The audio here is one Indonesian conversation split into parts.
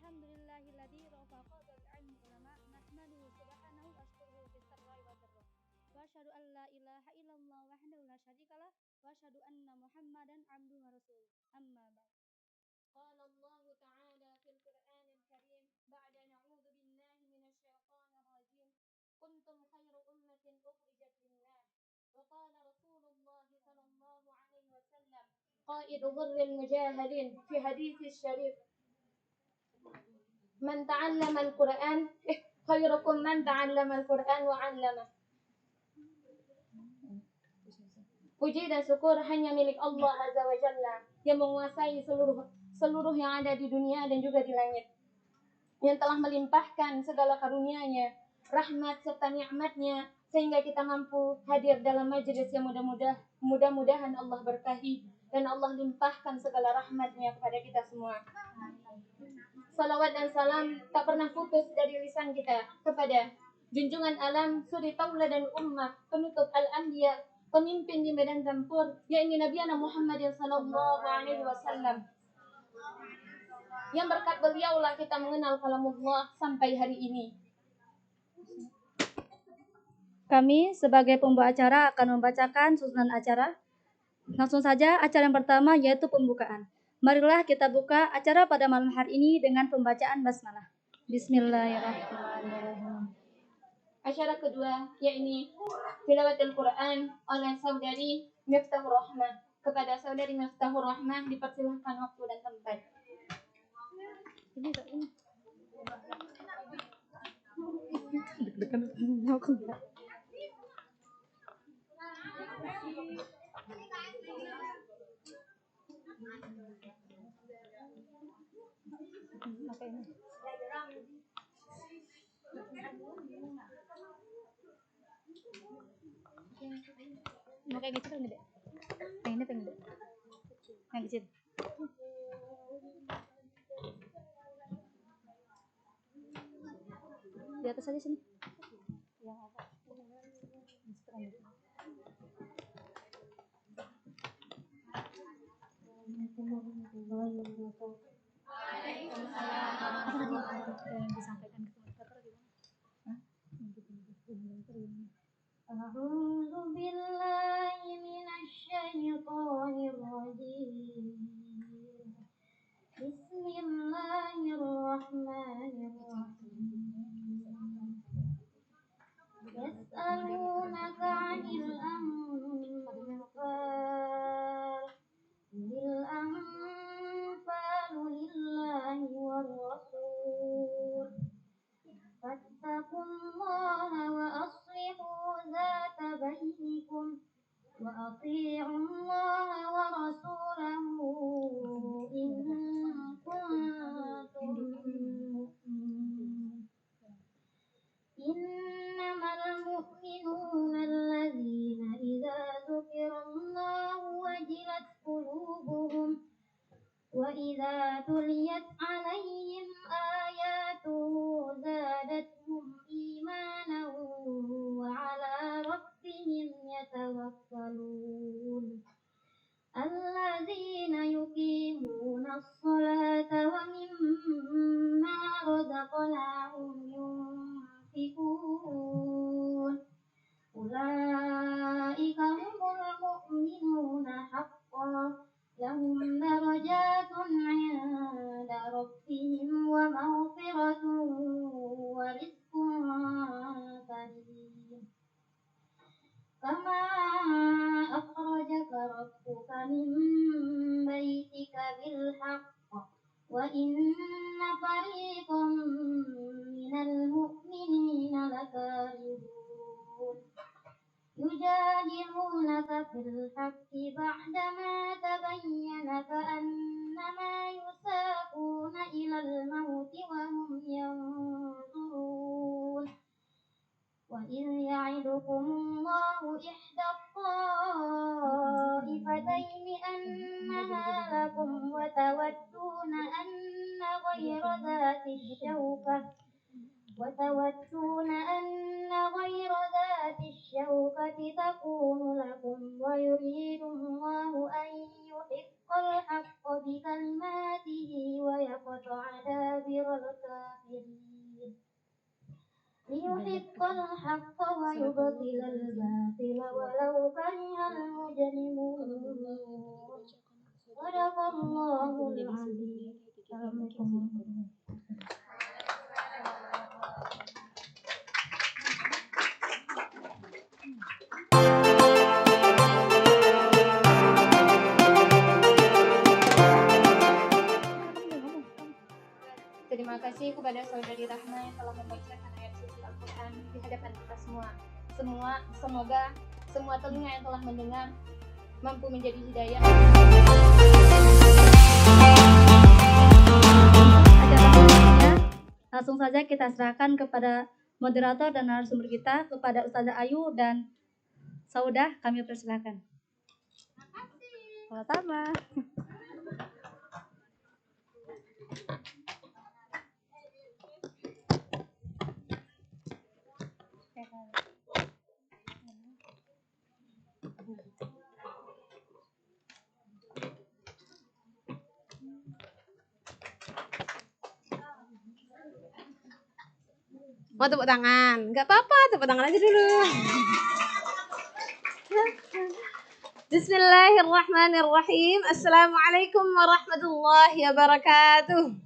Alhamdulillahilladzi rafaqa bil ilmi ulama nahmaduhu subhanahu wa ashkuruhu fis sarra'i wad dharra. Wa asyhadu an la ilaha illallah wahdahu la syarikalah wa asyhadu anna Muhammadan abduhu wa rasuluh. Amma ba'd. Qala Allah ta'ala fil Qur'anil Karim ba'da na'udzu billahi minasy syaithanir rajim. Kuntum khairu ummatin ukhrijat lin-nas. Wa qala Rasulullah sallallahu alaihi wasallam qaidu dhurril mujahidin fi hadits syarif Man ta'allama al-Quran khairukum man ta'allama al-Quran wa 'allama. Puji dan syukur hanya milik Allah Azza wa Jalla yang menguasai seluruh yang ada di dunia dan juga di langit, yang telah melimpahkan segala karunia-Nya, rahmat serta nikmat-Nya sehingga kita mampu hadir dalam majelis yang mudah-mudahan Allah berkahi dan Allah limpahkan segala rahmat-Nya kepada kita semua. Salawat dan salam tak pernah putus dari lisan kita kepada junjungan alam, suri tauladan ummah, penutup al-anbiya, pemimpin di medan tempur, yakni Nabi Muhammad sallallahu alaihi wasallam. Yang berkat beliaulah kita mengenal kalamullah sampai hari ini. Kami sebagai pembawa acara akan membacakan susunan acara. Langsung saja acara yang pertama yaitu pembukaan. Marilah kita buka acara pada malam hari ini dengan pembacaan basmalah. Bismillahirrahmanirrahim. Acara kedua yakni tilawatul Quran oleh saudari Miftahur Rahmah. Kepada saudari Miftahur Rahmah dipersilahkan waktu dan tempat. Ini. Deg-degan aku enggak. Apa ini? Mau kayak gitu kan gede? Yang ini pengen gede? Yang kecil? Di atas aja sini. Yang apa? A'udzu billahi minasy syaithanir rajim. Bismillahirrahmanirrahim. Yas'alunaka 'anil anfal. Lil anfalu lillahi war rasul. Fattaqullaha wa aslihu dzata bainikum wa athi'ullaha wa rasulahu in kuntum mu'minin. Innamal mu'minuna alladzina idza dzukirallahu wajilat qulubuhum wa idza tuliyat 'alaihim ayatuhu zadatuhum imanan wa 'ala rabbihim yatawakkalun. Alladzina yuqimuna as-salata wa mimma razaqnahum yunfiqun. Ulaika humul mu'minuna haqqan lahum darajatun 'inda rabbihim wa maghfiratun wa rizqun karim. Kama akhrajaka rabbuka min baitika bil haqq wa inna fariqan minal mu'minina lakarihun. Yujadilunaka fil haqqi ba'dama tabayyana ka'annama yusaquna ilal mauti wa hum yanzurun. Wa idh ya'idukumullahu ihda ta'ifataini annaha lakum wa tawadduna anna ghayra dhati syawkati takunu lakum wa yuridullahu an yuhiqqal haqqa bi kalimatihi wa yaqta'a dabira الكافرين ليحق الحق ويبطل الباطل ولو كره المجرمون صدق الله العظيم. Terima kasih kepada saudari Rahma yang telah membacakan ayat suci Al-Quran di hadapan kita semua. Semoga semua telinga yang telah mendengar mampu menjadi hidayah. Langsung saja kita serahkan kepada moderator dan narasumber kita, kepada Ustazah Ayu dan Saudah, kami persilakan. Sama-sama. Mau tepuk tangan? Gak apa-apa, tepuk tangan aja dulu. Bismillahirrahmanirrahim. Assalamualaikum warahmatullahi wabarakatuh.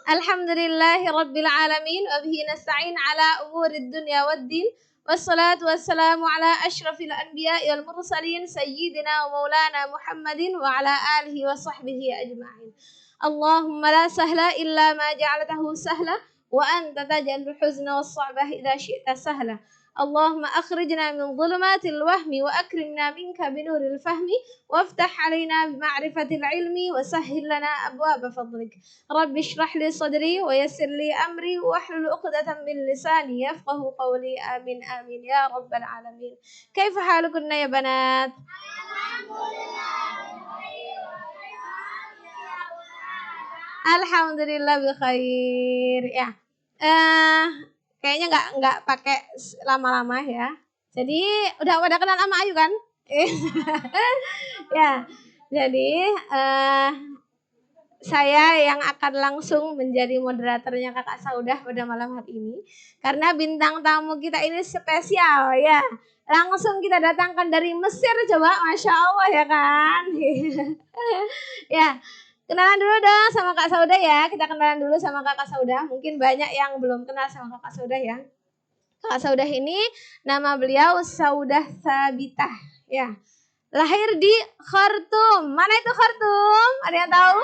Alhamdulillahi rabbil alamin. Wa bihi nasta'in ala umurid dunya waddin. Wassalatu wassalamu ala ashrafil anbiya'i wal mursalin sayyidina wa maulana Muhammadin wa ala alihi wa sahbihi ajma'in. Allahumma la sahla illa ma ja'altahu sahla wa anta taj'alul huzna was sa'bah idza syi'ta sahla. Allahumma akhrijna min dhulumatil wahmi wa akrimna minka binuril fahmi waftah alaina bima'rifatil ilmi wa sahhil lana abwaaba fadlik. Rabbi shrah li sadri wa yassir li amri wahlul 'uqdatam min lisani yafqahu qawli. Amin amin ya rabbal alamin. Kaifa halukunna ya banat? Alhamdulillah bi khair ya. Kayaknya nggak pakai lama-lama ya. Jadi udah kenal sama Ayu kan? Ya. Jadi saya yang akan langsung menjadi moderatornya Kakak Saudah pada malam hari ini. Karena bintang tamu kita ini spesial ya. Langsung kita datangkan dari Mesir coba, Masya Allah ya kan. Ya. Kenalan dulu dong sama Kak Saudah ya. Kita kenalan dulu sama Kakak Saudah. Mungkin banyak yang belum kenal sama Kakak Saudah ya. Kakak Saudah ini nama beliau Saudah Sabitah ya. Lahir di Khartoum. Mana itu Khartoum? Ada yang tahu?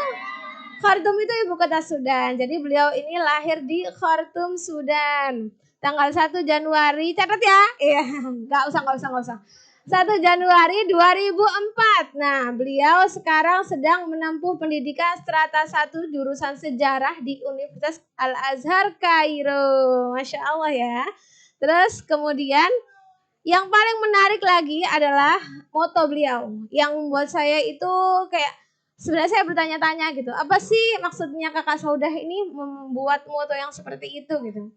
Khartoum itu ibu kota Sudan. Jadi beliau ini lahir di Khartoum, Sudan. Tanggal 1 Januari. Catat ya. Iya, enggak usah. 1 Januari 2004. Nah, beliau sekarang sedang menempuh pendidikan strata 1 jurusan sejarah di Universitas Al-Azhar Kairo. Masya Allah ya. Terus kemudian yang paling menarik lagi adalah moto beliau. Yang membuat saya itu kayak sebenarnya saya bertanya-tanya gitu. Apa sih maksudnya Kakak Saudah ini membuat moto yang seperti itu gitu.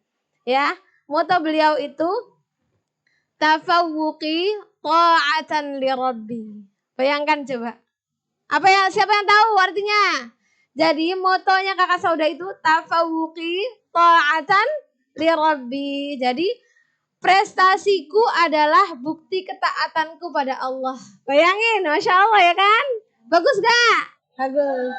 Ya, moto beliau itu tafawuqi ta'atan li rabbi. Bayangkan coba. Siapa yang tahu artinya? Jadi motonya Kakak Saudah itu tafawuqi ta'atan li rabbi. Jadi prestasiku adalah bukti ketaatanku pada Allah. Bayangin, Masya Allah ya kan? Bagus gak? Bagus.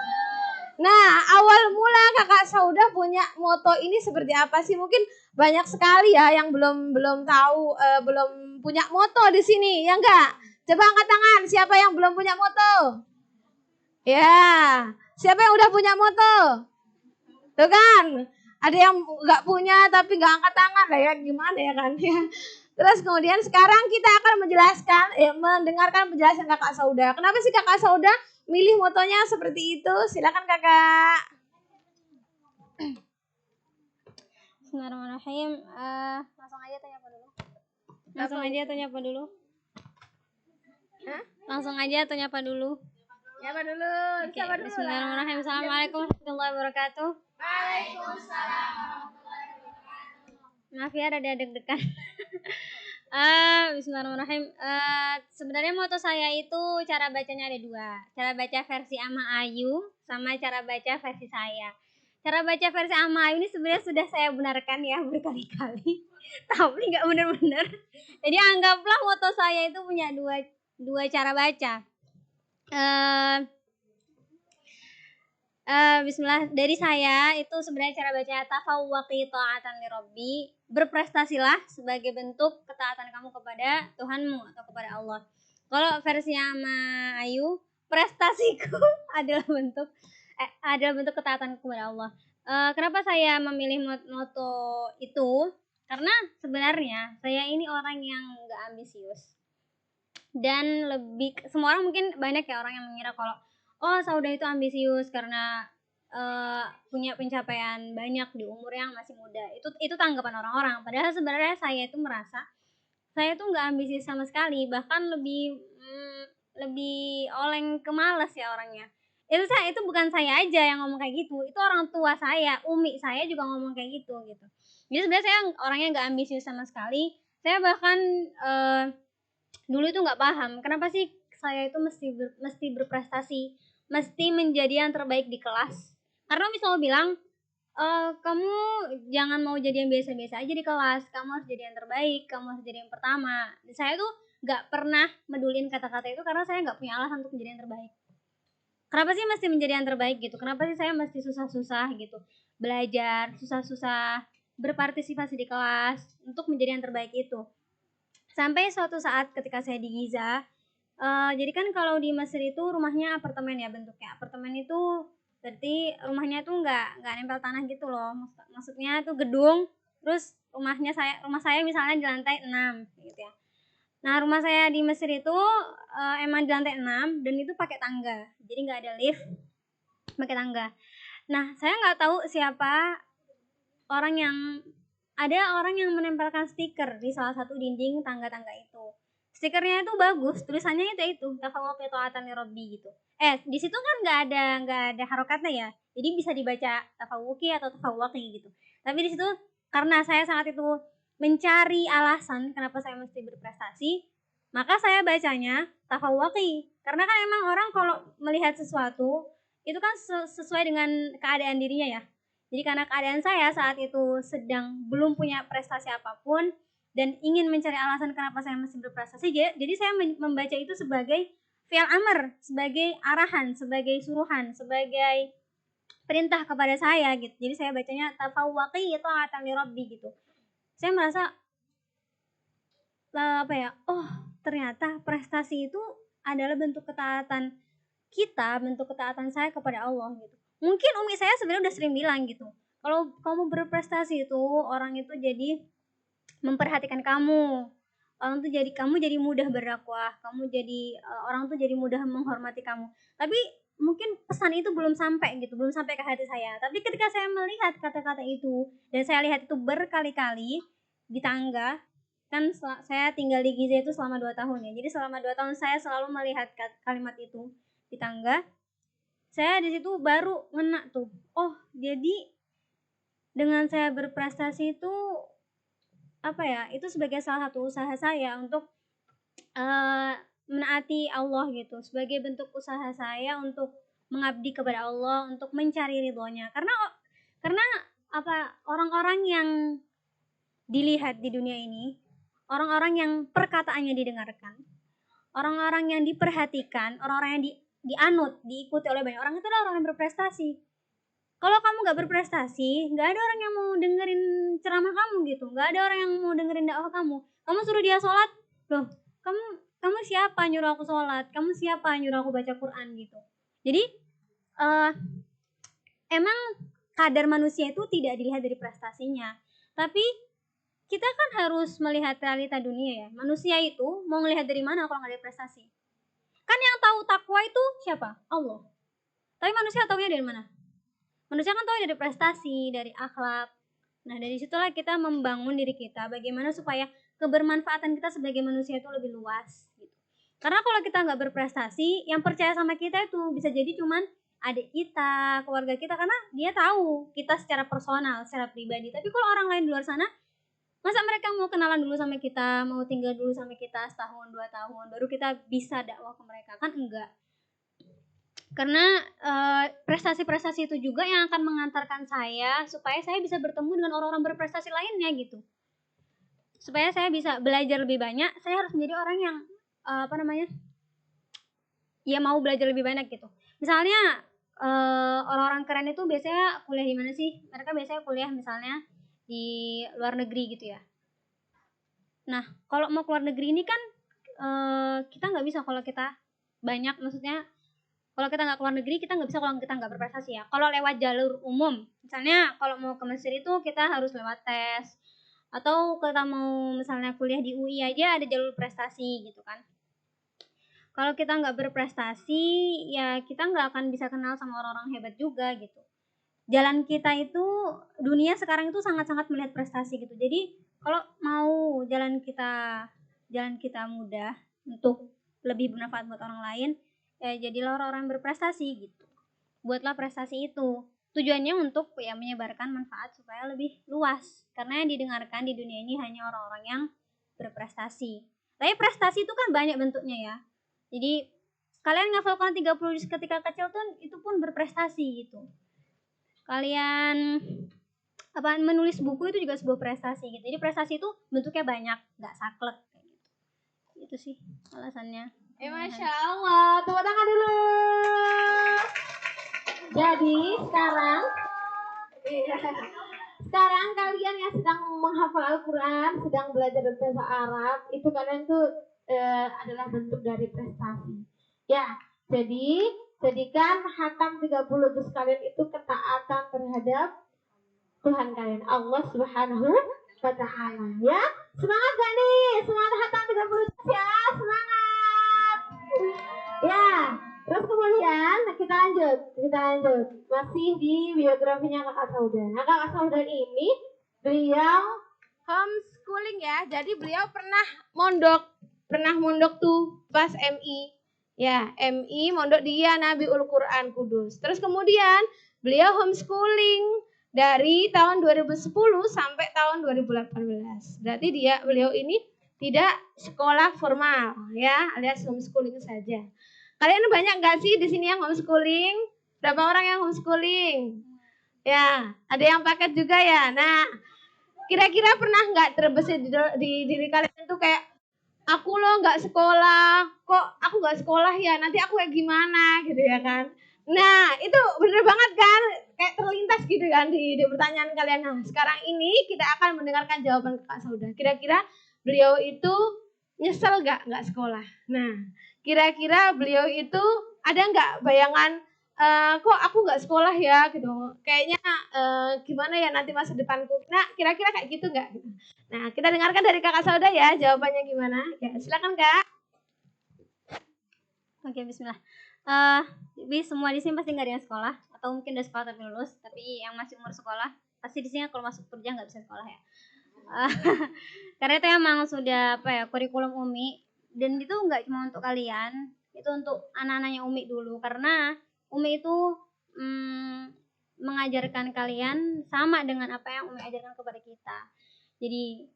Nah, awal mula Kakak Saudah punya moto ini seperti apa sih? Mungkin banyak sekali ya yang belum tahu, belum punya moto di sini, ya enggak? Coba angkat tangan, siapa yang belum punya moto? Ya, siapa yang udah punya moto? Tuh kan, ada yang enggak punya tapi enggak angkat tangan lah ya, gimana ya kan? Terus kemudian sekarang kita akan mendengarkan penjelasan Kakak Saudah. Kenapa sih Kakak Saudah milih motonya seperti itu? Silakan Kakak. Bismillahirrahmanirrahim. Langsung aja tanya apa dulu? Langsung aja atau nyapa dulu? Nyapa dulu. Okay. Bismillahirrahmanirrahim. Assalamualaikum warahmatullahi wabarakatuh. Waalaikumsalam. Maaf ya, ada deg-degan. Bismillahirrahmanirrahim. Sebenarnya moto saya itu cara bacanya ada dua. Cara baca versi Ama Ayu sama cara baca versi saya. Cara baca versi Ama Ayu ini sebenarnya sudah saya benarkan ya berkali-kali, tapi nggak benar-benar. Jadi anggaplah moto saya itu punya dua cara baca. Bismillah, dari saya itu sebenarnya cara bacanya tafawwaqi ta'atan li rabbi, berprestasilah sebagai bentuk ketaatan kamu kepada Tuhanmu atau kepada Allah. Kalau versinya sama Ayu, prestasiku adalah bentuk ketaatan kepada Allah. Kenapa saya memilih moto itu? Karena sebenarnya saya ini orang yang nggak ambisius, dan semua orang mungkin banyak ya orang yang mengira kalau Saudah itu ambisius karena punya pencapaian banyak di umur yang masih muda. Itu tanggapan orang-orang. Padahal sebenarnya saya itu merasa saya tuh nggak ambisius sama sekali, bahkan lebih oleng ke malas ya orangnya. Itu bukan saya aja yang ngomong kayak gitu, itu orang tua saya, umi saya juga ngomong kayak gitu. Jadi sebenarnya saya orangnya nggak ambisius sama sekali. Saya bahkan dulu itu nggak paham kenapa sih saya itu mesti berprestasi, mesti menjadi yang terbaik di kelas. Karena misalnya bilang kamu jangan mau jadi yang biasa-biasa aja di kelas, kamu harus jadi yang terbaik, kamu harus jadi yang pertama. Saya tuh nggak pernah medulin kata-kata itu karena saya nggak punya alasan untuk menjadi yang terbaik. Kenapa sih mesti menjadi yang terbaik gitu? Kenapa sih saya mesti susah-susah gitu belajar, susah-susah berpartisipasi di kelas untuk menjadi yang terbaik itu? Sampai suatu saat ketika saya di Giza, jadi kan kalau di Mesir itu rumahnya apartemen ya bentuknya. Apartemen itu berarti rumahnya tuh nggak nempel tanah gitu loh. Maksudnya tuh gedung, terus rumah saya misalnya di lantai 6 gitu ya. Nah, rumah saya di Mesir itu emang di lantai 6 dan itu pakai tangga. Jadi nggak ada lift, pakai tangga. Nah, saya nggak tahu siapa ada orang yang menempelkan stiker di salah satu dinding tangga-tangga itu. Stikernya itu bagus, tulisannya itu tafawwaqi ta'atan li rabbi gitu. Di situ kan nggak ada harokatnya ya. Jadi bisa dibaca tafawwaqi atau tafawwaqi gitu. Tapi di situ karena saya saat itu mencari alasan kenapa saya mesti berprestasi, maka saya bacanya tafawwaqi. Karena kan emang orang kalau melihat sesuatu itu kan sesuai dengan keadaan dirinya ya. Jadi karena keadaan saya saat itu sedang belum punya prestasi apapun dan ingin mencari alasan kenapa saya mesti berprestasi, jadi saya membaca itu sebagai fi'il amr, sebagai arahan, sebagai suruhan, sebagai perintah kepada saya gitu. Jadi saya bacanya tafawwaqi ta'atan li rabbi gitu. Saya merasa ternyata prestasi itu adalah bentuk ketaatan kita, bentuk ketaatan saya kepada Allah gitu. Mungkin umi saya sebenarnya udah sering bilang gitu, kalau kamu berprestasi itu orang itu jadi memperhatikan kamu, kamu jadi mudah berdakwah, kamu jadi orang tuh jadi mudah menghormati kamu. Tapi mungkin pesan itu belum sampai ke hati saya. Tapi ketika saya melihat kata-kata itu dan saya lihat itu berkali-kali di tangga, kan saya tinggal di Giza itu selama 2 tahun ya. Jadi selama 2 tahun saya selalu melihat kalimat itu di tangga. Saya di situ baru ngena tuh. Jadi dengan saya berprestasi itu itu sebagai salah satu usaha saya untuk menaati Allah gitu, sebagai bentuk usaha saya untuk mengabdi kepada Allah, untuk mencari ridhonya. Karena orang-orang yang dilihat di dunia ini, orang-orang yang perkataannya didengarkan, orang-orang yang diperhatikan, orang-orang yang dianut, diikuti oleh banyak orang, itu adalah orang yang berprestasi. Kalau kamu gak berprestasi, gak ada orang yang mau dengerin ceramah kamu gitu, gak ada orang yang mau dengerin dakwah kamu. Kamu suruh dia sholat, loh kamu siapa nyuruh aku sholat, kamu siapa nyuruh aku baca Quran gitu. Jadi emang kadar manusia itu tidak dilihat dari prestasinya, tapi kita kan harus melihat realita dunia ya. Manusia itu mau ngelihat dari mana kalau gak ada prestasi? Kan yang tahu takwa itu siapa? Allah. Tapi manusia taunya dari mana? Manusia kan tahu dari prestasi, dari akhlak. Nah, dari situlah kita membangun diri kita bagaimana supaya kebermanfaatan kita sebagai manusia itu lebih luas gitu. Karena kalau kita nggak berprestasi, yang percaya sama kita itu bisa jadi cuman adik kita, keluarga kita, karena dia tahu kita secara personal, secara pribadi. Tapi kalau orang lain di luar sana Masa mereka mau kenalan dulu sama kita, mau tinggal dulu sama kita setahun 2 tahun, baru kita bisa dakwah ke mereka? Kan enggak. Karena prestasi-prestasi itu juga yang akan mengantarkan saya supaya saya bisa bertemu dengan orang-orang berprestasi lainnya gitu. Supaya saya bisa belajar lebih banyak, saya harus menjadi orang yang ya mau belajar lebih banyak gitu. Misalnya orang-orang keren itu biasanya kuliah di mana sih? Mereka biasanya kuliah misalnya di luar negeri gitu ya. Nah, kalau mau keluar negeri ini kan kita nggak bisa kalau kita banyak, maksudnya kalau kita nggak keluar negeri kita nggak bisa kalau kita nggak berprestasi ya. Kalau lewat jalur umum, misalnya kalau mau ke Mesir itu kita harus lewat tes, atau kita mau misalnya kuliah di UI aja ada jalur prestasi gitu kan. Kalau kita nggak berprestasi ya kita nggak akan bisa kenal sama orang-orang hebat juga gitu. Jalan kita itu, dunia sekarang itu sangat-sangat melihat prestasi gitu. Jadi kalau mau jalan kita mudah untuk lebih bermanfaat buat orang lain, ya jadilah orang-orang berprestasi gitu. Buatlah prestasi itu. Tujuannya untuk ya menyebarkan manfaat supaya lebih luas. Karena yang didengarkan di dunia ini hanya orang-orang yang berprestasi. Tapi prestasi itu kan banyak bentuknya ya. Jadi kalian ngafalkan 30 juz ketika kecil tuh itu pun berprestasi gitu. Kalian menulis buku itu juga sebuah prestasi gitu. Jadi prestasi itu bentuknya banyak, nggak saklek kayak gitu. Itu sih alasannya. Masya Allah, tepuk tangan dulu. Jadi sekarang kalian yang sedang menghafal Al-Quran, sedang belajar bahasa Arab, itu kalian tuh adalah bentuk dari prestasi. Ya, jadi jadikan hatam 30 juz kalian itu ketaatan terhadap Tuhan kalian, Allah Subhanahu wa Ta'ala. Ya, semangat gak nih? Semangat hatam 30 juz ya, semangat. Ya, terus kemudian kita lanjut. Masih di biografinya Kakak Sauda. Nah, Kakak Sauda ini beliau homeschooling ya. Jadi beliau pernah mondok tuh pas MI. Ya, MI mondok dia Nabiul Quran Kudus. Terus kemudian beliau homeschooling dari tahun 2010 sampai tahun 2018. Berarti beliau ini tidak sekolah formal ya, alias homeschooling saja. Kalian banyak nggak sih di sini yang homeschooling? Berapa orang yang homeschooling? Ya, ada yang paket juga ya. Nah, kira-kira pernah nggak terbesit di diri kalian tuh kayak, aku loh nggak sekolah, kok aku nggak sekolah ya, nanti aku kayak gimana gitu ya kan? Nah, itu bener banget kan, kayak terlintas gitu kan di pertanyaan kalian. Nah, sekarang ini kita akan mendengarkan jawaban Kak Sauda. Kira-kira beliau itu nyesel nggak sekolah? Nah, kira-kira beliau itu ada nggak bayangan, kok aku nggak sekolah ya gitu, kayaknya gimana ya nanti masa depanku. Nah, kira-kira kayak gitu nggak? Nah, kita dengarkan dari Kakak Sauda ya, jawabannya gimana. Ya, silakan Kak. Oke, bismillah. Jadi semua di sini pasti nggak ada yang sekolah, atau mungkin udah sekolah tapi lulus. Tapi yang masih umur sekolah, pasti di sini kalau masuk kerja nggak bisa sekolah ya. Karena itu emang sudah kurikulum Umi, dan itu nggak cuma untuk kalian, itu untuk anak-anaknya Umi dulu. Karena Umi itu mengajarkan kalian sama dengan apa yang Umi ajarkan kepada kita. Jadi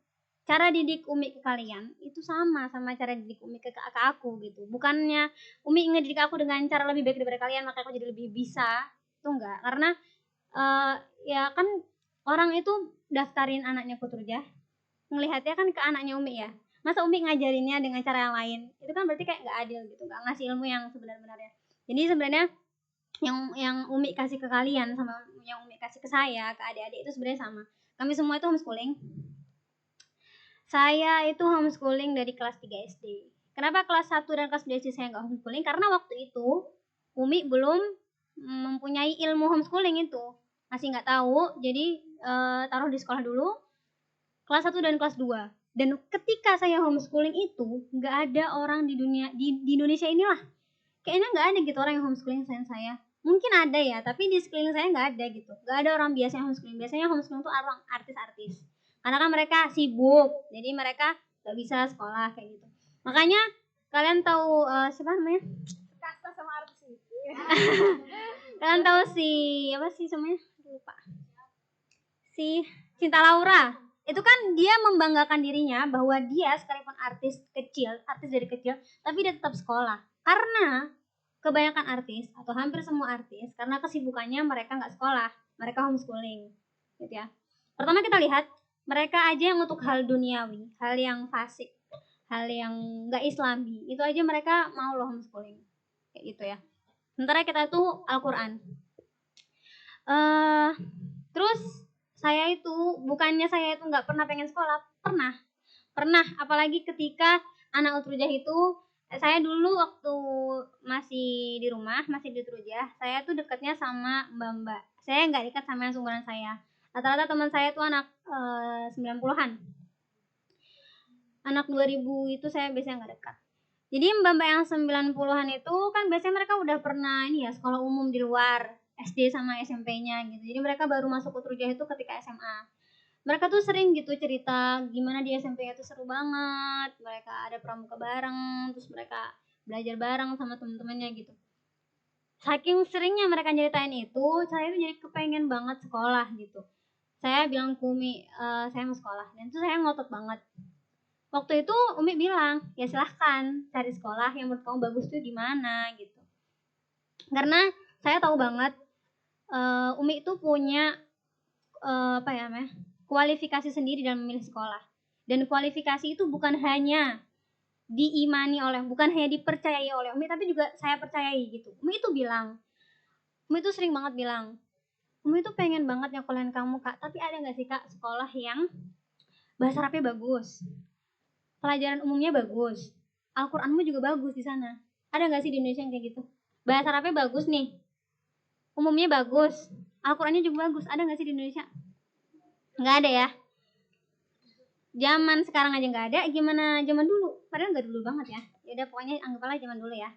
cara didik Umi ke kalian itu sama cara didik Umi ke aku gitu. Bukannya Umi ngedidik aku dengan cara lebih baik daripada kalian maka aku jadi lebih bisa, itu enggak. Karena ya kan orang itu daftarin anaknya ke Turjah, ngelihatnya kan ke anaknya Umi ya. Masa Umi ngajarinnya dengan cara yang lain, itu kan berarti kayak nggak adil gitu, nggak ngasih ilmu yang sebenar-benarnya. Jadi sebenarnya yang Umi kasih ke kalian sama yang Umi kasih ke saya, ke adik-adik itu sebenarnya sama. Kami semua itu homeschooling. Saya itu homeschooling dari kelas 3 SD. Kenapa kelas 1 dan kelas 2 SD saya nggak homeschooling? Karena waktu itu Umi belum mempunyai ilmu homeschooling itu. Masih nggak tahu, jadi taruh di sekolah dulu. Kelas 1 dan kelas 2. Dan ketika saya homeschooling itu, nggak ada orang di dunia, di Indonesia inilah. Kayaknya nggak ada gitu orang yang homeschooling selain saya. Mungkin ada ya, tapi di sekeliling saya nggak ada gitu. Nggak ada orang biasa yang homeschooling. Biasanya homeschooling itu orang artis-artis. Karena kan mereka sibuk, jadi mereka nggak bisa sekolah kayak gitu. Makanya kalian tahu siapa namanya? Kasta sama artis. Kalian tahu apa sih namanya? Lupa. Si Cinta Laura. itu kan dia membanggakan dirinya bahwa dia sekalipun artis dari kecil, tapi dia tetap sekolah. Karena kebanyakan artis atau hampir semua artis, karena kesibukannya mereka nggak sekolah, mereka homeschooling, gitu ya. Pertama kita lihat mereka aja yang untuk hal duniawi, hal yang fasik, hal yang nggak islami, itu aja mereka mau loh homeschooling, kayak gitu ya. Sementara kita tuh Al-Quran. Terus saya itu bukannya saya itu nggak pernah pengen sekolah, pernah, apalagi ketika anak Utrujah itu, saya dulu waktu masih di rumah, masih di Utrujah, saya tuh dekatnya sama mbak-mbak, saya nggak dekat sama yang seumuran saya. Rata-rata teman saya tuh anak 90-an, anak 2000 itu saya biasanya nggak dekat. Jadi mbak-mbak yang 90-an itu kan biasanya mereka udah pernah ini ya, sekolah umum di luar SD sama SMP-nya gitu. Jadi mereka baru masuk Utrujah itu ketika SMA. Mereka tuh sering gitu cerita gimana di SMP-nya tuh seru banget, mereka ada pramuka bareng, terus mereka belajar bareng sama teman-temannya gitu. Saking seringnya mereka nyeritain itu, saya tuh jadi kepengen banget sekolah gitu. Saya bilang ke Umi, saya mau sekolah, dan itu saya ngotot banget. Waktu itu Umi bilang, ya silahkan cari sekolah yang menurut kamu bagus tuh di mana gitu. Karena saya tahu banget Umi itu punya apa ya namanya, kualifikasi sendiri dalam memilih sekolah. Dan kualifikasi itu bukan hanya diimani oleh, bukan hanya dipercayai oleh Umi, tapi juga saya percayai gitu. Umi itu sering banget bilang, Umi itu pengen banget nyekolahin kamu kak, tapi ada nggak sih kak sekolah yang bahasa Arabnya bagus, pelajaran umumnya bagus, Al-Quranmu juga bagus di sana. Ada nggak sih di Indonesia yang kayak gitu? Bahasa Arabnya bagus nih, umumnya bagus, Al-Qurannya juga bagus. Ada nggak sih di Indonesia? Nggak ada ya. Zaman sekarang aja nggak ada, gimana zaman dulu? Padahal nggak dulu banget ya. Ya udah pokoknya anggaplah zaman dulu ya.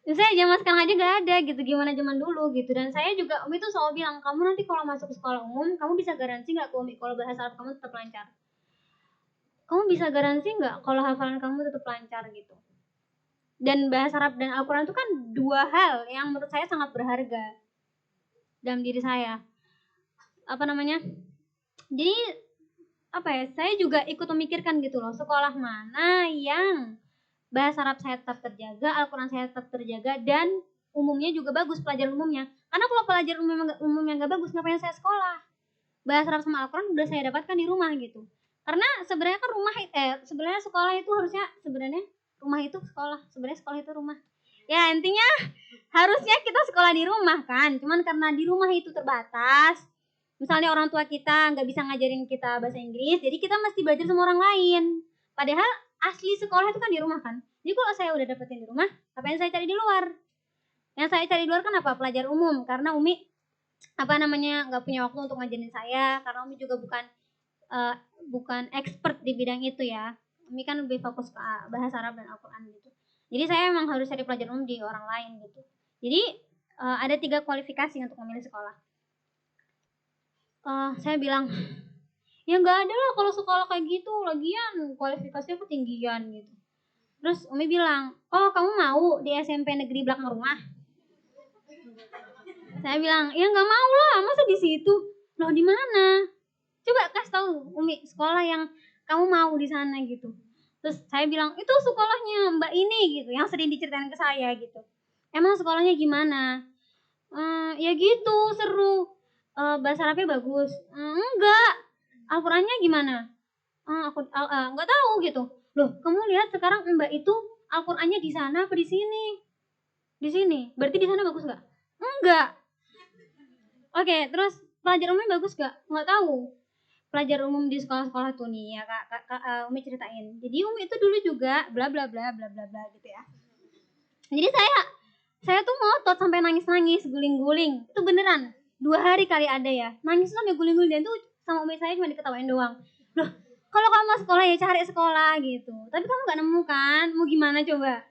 Saya zaman sekarang aja nggak ada gitu, gimana zaman dulu gitu. Dan saya juga Umi tuh selalu bilang, kamu nanti kalau masuk sekolah umum, kamu bisa garansi nggak ke Umi kalau bahasa Arab kamu tetap lancar? Kamu bisa garansi nggak kalau hafalan kamu tetap lancar gitu? Dan bahasa Arab dan Al-Quran itu kan dua hal yang menurut saya sangat berharga dalam diri saya. Apa namanya? Jadi apa ya? Saya juga ikut memikirkan gitu loh, sekolah mana yang bahasa Arab saya tetap terjaga, Al-Quran saya tetap terjaga, dan umumnya juga bagus pelajaran umumnya. Karena kalau pelajaran umumnya nggak bagus, ngapain saya sekolah? Bahasa Arab sama Al-Quran udah saya dapatkan di rumah gitu. Karena sebenarnya kan sebenarnya sekolah itu harusnya, sebenarnya rumah itu sekolah, sebenarnya sekolah itu rumah. Ya intinya harusnya kita sekolah di rumah kan, cuman karena di rumah itu terbatas. Misalnya orang tua kita nggak bisa ngajarin kita bahasa Inggris, jadi kita mesti belajar sama orang lain. Padahal asli sekolah itu kan di rumah kan. Jadi kalau saya udah dapetin di rumah, apa yang saya cari di luar? Yang saya cari di luar kan apa? Pelajar umum. Karena Umi nggak punya waktu untuk ngajarin saya. Karena Umi juga bukan expert di bidang itu ya. Umi kan lebih fokus ke bahasa Arab dan Al-Quran gitu. Jadi saya emang harus cari pelajar umum di orang lain gitu. Jadi ada 3 kualifikasi untuk memilih sekolah. Saya bilang, ya nggak ada lah kalau sekolah kayak gitu, lagian kualifikasinya ketinggian gitu. Terus Umi bilang, oh kamu mau di SMP negeri belakang rumah? Saya bilang, ya nggak mau lah, masa di situ? Loh di mana? Coba kasih tahu Umi sekolah yang kamu mau di sana gitu. Terus saya bilang, itu sekolahnya Mbak ini gitu, yang sering diceritain ke saya gitu. Emang sekolahnya gimana? Ya gitu, seru. Bahasa Arabnya bagus. Enggak. Al-Qurannya gimana? Aku nggak tahu gitu. Loh, kamu lihat sekarang Mbak itu Al-Qurannya di sana apa di sini? Di sini. Berarti di sana bagus nggak? Enggak. Oke, terus pelajar umumnya bagus nggak? Nggak tahu. Pelajar umum di sekolah-sekolah tuh nih ya kak Umi ceritain. Jadi Umi itu dulu juga bla bla bla bla bla bla gitu ya. Jadi saya tuh ngotot sampai nangis-nangis, guling-guling. Itu beneran. 2 hari kali ada ya. Nangis sampai guling-guling, dan tuh sama Umi saya cuma diketawain doang. Loh, kalau kamu mau sekolah ya cari sekolah gitu. Tapi kamu gak nemu kan? Mau gimana coba?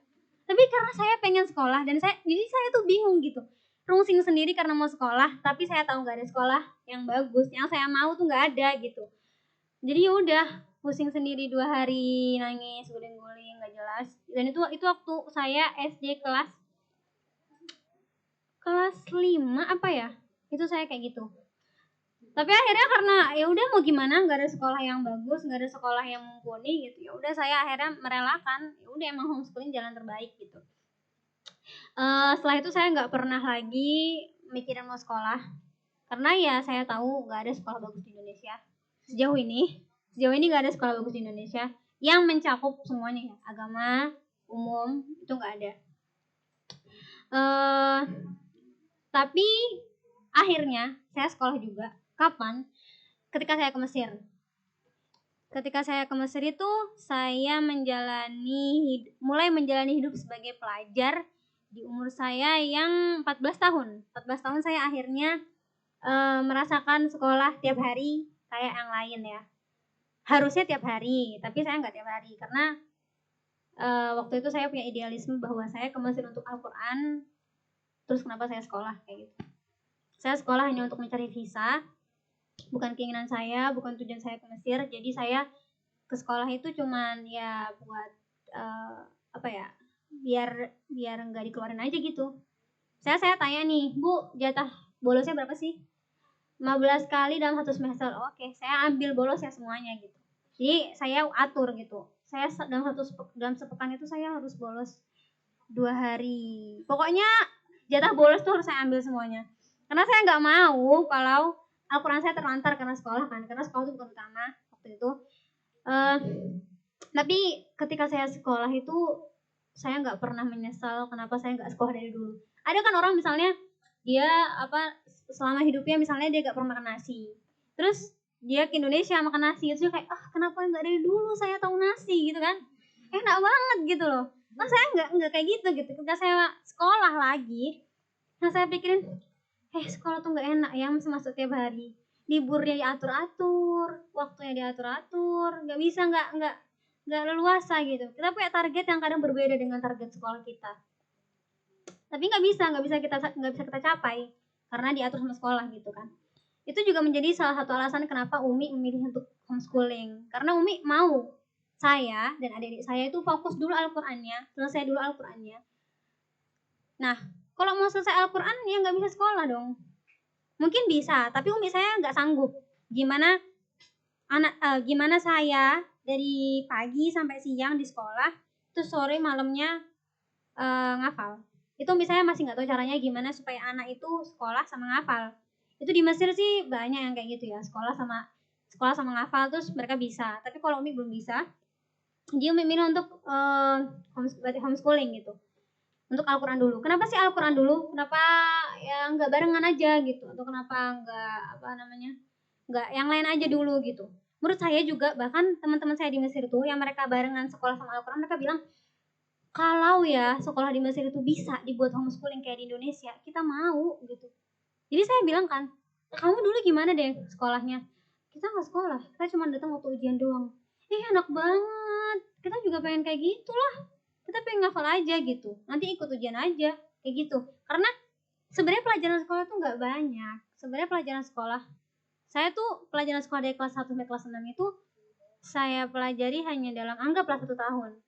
Tapi karena saya pengen sekolah dan jadi saya tuh bingung gitu. Rungsing sendiri karena mau sekolah, tapi saya tahu gak ada sekolah yang bagus. Yang saya mau tuh gak ada gitu. Jadi udah pusing sendiri 2 hari, nangis, guling-guling, gak jelas. Dan itu waktu saya SD kelas 5 apa ya? Itu saya kayak gitu. Tapi akhirnya karena ya udah mau gimana, nggak ada sekolah yang bagus, nggak ada sekolah yang mumpuni gitu, ya udah saya akhirnya merelakan, ya udah emang homeschooling jalan terbaik gitu. Setelah itu saya nggak pernah lagi mikirin mau sekolah, karena ya saya tahu nggak ada sekolah bagus di Indonesia sejauh ini nggak ada sekolah bagus di Indonesia yang mencakup semuanya ya, agama umum itu nggak ada. Tapi akhirnya saya sekolah juga. Kapan? Ketika saya ke Mesir. Ketika saya ke Mesir itu saya mulai menjalani hidup sebagai pelajar di umur saya yang 14 tahun. 14 tahun saya akhirnya merasakan sekolah tiap hari kayak yang lain ya. Harusnya tiap hari, tapi saya nggak tiap hari karena waktu itu saya punya idealisme bahwa saya ke Mesir untuk Al-Quran. Terus kenapa saya sekolah kayak gitu? Saya sekolah hanya untuk mencari visa, bukan keinginan saya, bukan tujuan saya ke Mesir. Jadi saya ke sekolah itu cuman ya buat apa ya, biar nggak dikeluarin aja gitu. Saya tanya nih, Bu, jatah bolosnya berapa sih? 15 kali dalam satu semester. Oke, saya ambil bolos ya semuanya gitu. Jadi saya atur gitu. Saya dalam sepekan itu saya harus bolos 2 hari. Pokoknya jatah bolos tuh harus saya ambil semuanya. Karena saya nggak mau kalau Al-Quran saya terlantar karena sekolah kan. Karena sekolah itu bukan utama waktu itu. Tapi ketika saya sekolah itu saya nggak pernah menyesal kenapa saya nggak sekolah dari dulu. Ada kan orang misalnya dia selama hidupnya misalnya dia nggak pernah makan nasi, terus dia ke Indonesia makan nasi, terus dia kayak kenapa nggak dari dulu saya tahu nasi gitu kan, enak banget gitu loh. Nah saya nggak kayak gitu. Ketika saya sekolah lagi, nah saya pikirin sekolah tuh nggak enak ya, masih masuk tiap hari, liburnya diatur-atur, waktunya diatur-atur, nggak bisa nggak leluasa gitu. Kita punya target yang kadang berbeda dengan target sekolah kita, tapi nggak bisa kita capai karena diatur sama sekolah gitu kan. Itu juga menjadi salah satu alasan kenapa Umi memilih untuk homeschooling, karena Umi mau saya dan adik-adik saya itu fokus dulu Al-Qur'annya, selesai dulu Al-Qur'annya. Nah kalau mau selesai Al-Qur'an ya nggak bisa sekolah dong. Mungkin bisa, tapi Umi saya nggak sanggup. Gimana saya dari pagi sampai siang di sekolah, terus sore malamnya ngafal. Itu misalnya masih nggak tahu caranya gimana supaya anak itu sekolah sama ngafal. Itu di Mesir sih banyak yang kayak gitu ya, sekolah sama ngafal terus mereka bisa. Tapi kalau Umi belum bisa, dia memilih untuk homeschooling gitu. Untuk Al-Quran dulu. Kenapa sih Al-Quran dulu? Kenapa ya nggak barengan aja gitu? Atau kenapa nggak yang lain aja dulu gitu? Menurut saya juga, bahkan teman-teman saya di Mesir tuh yang mereka barengan sekolah sama Al-Quran, mereka bilang kalau ya sekolah di Mesir itu bisa dibuat homeschooling kayak di Indonesia, kita mau gitu. Jadi saya bilang kan, kamu dulu gimana deh sekolahnya? Kita nggak sekolah, kita cuma datang waktu ujian doang. Enak banget. Kita juga pengen kayak gitulah. Kita pengen ngafal aja gitu. Nanti ikut ujian aja kayak gitu. Karena sebenarnya pelajaran sekolah tuh nggak banyak. Sebenarnya pelajaran sekolah, saya tuh pelajaran sekolah dari kelas 1 sampai kelas 6 itu saya pelajari hanya dalam anggaplah 1 tahun.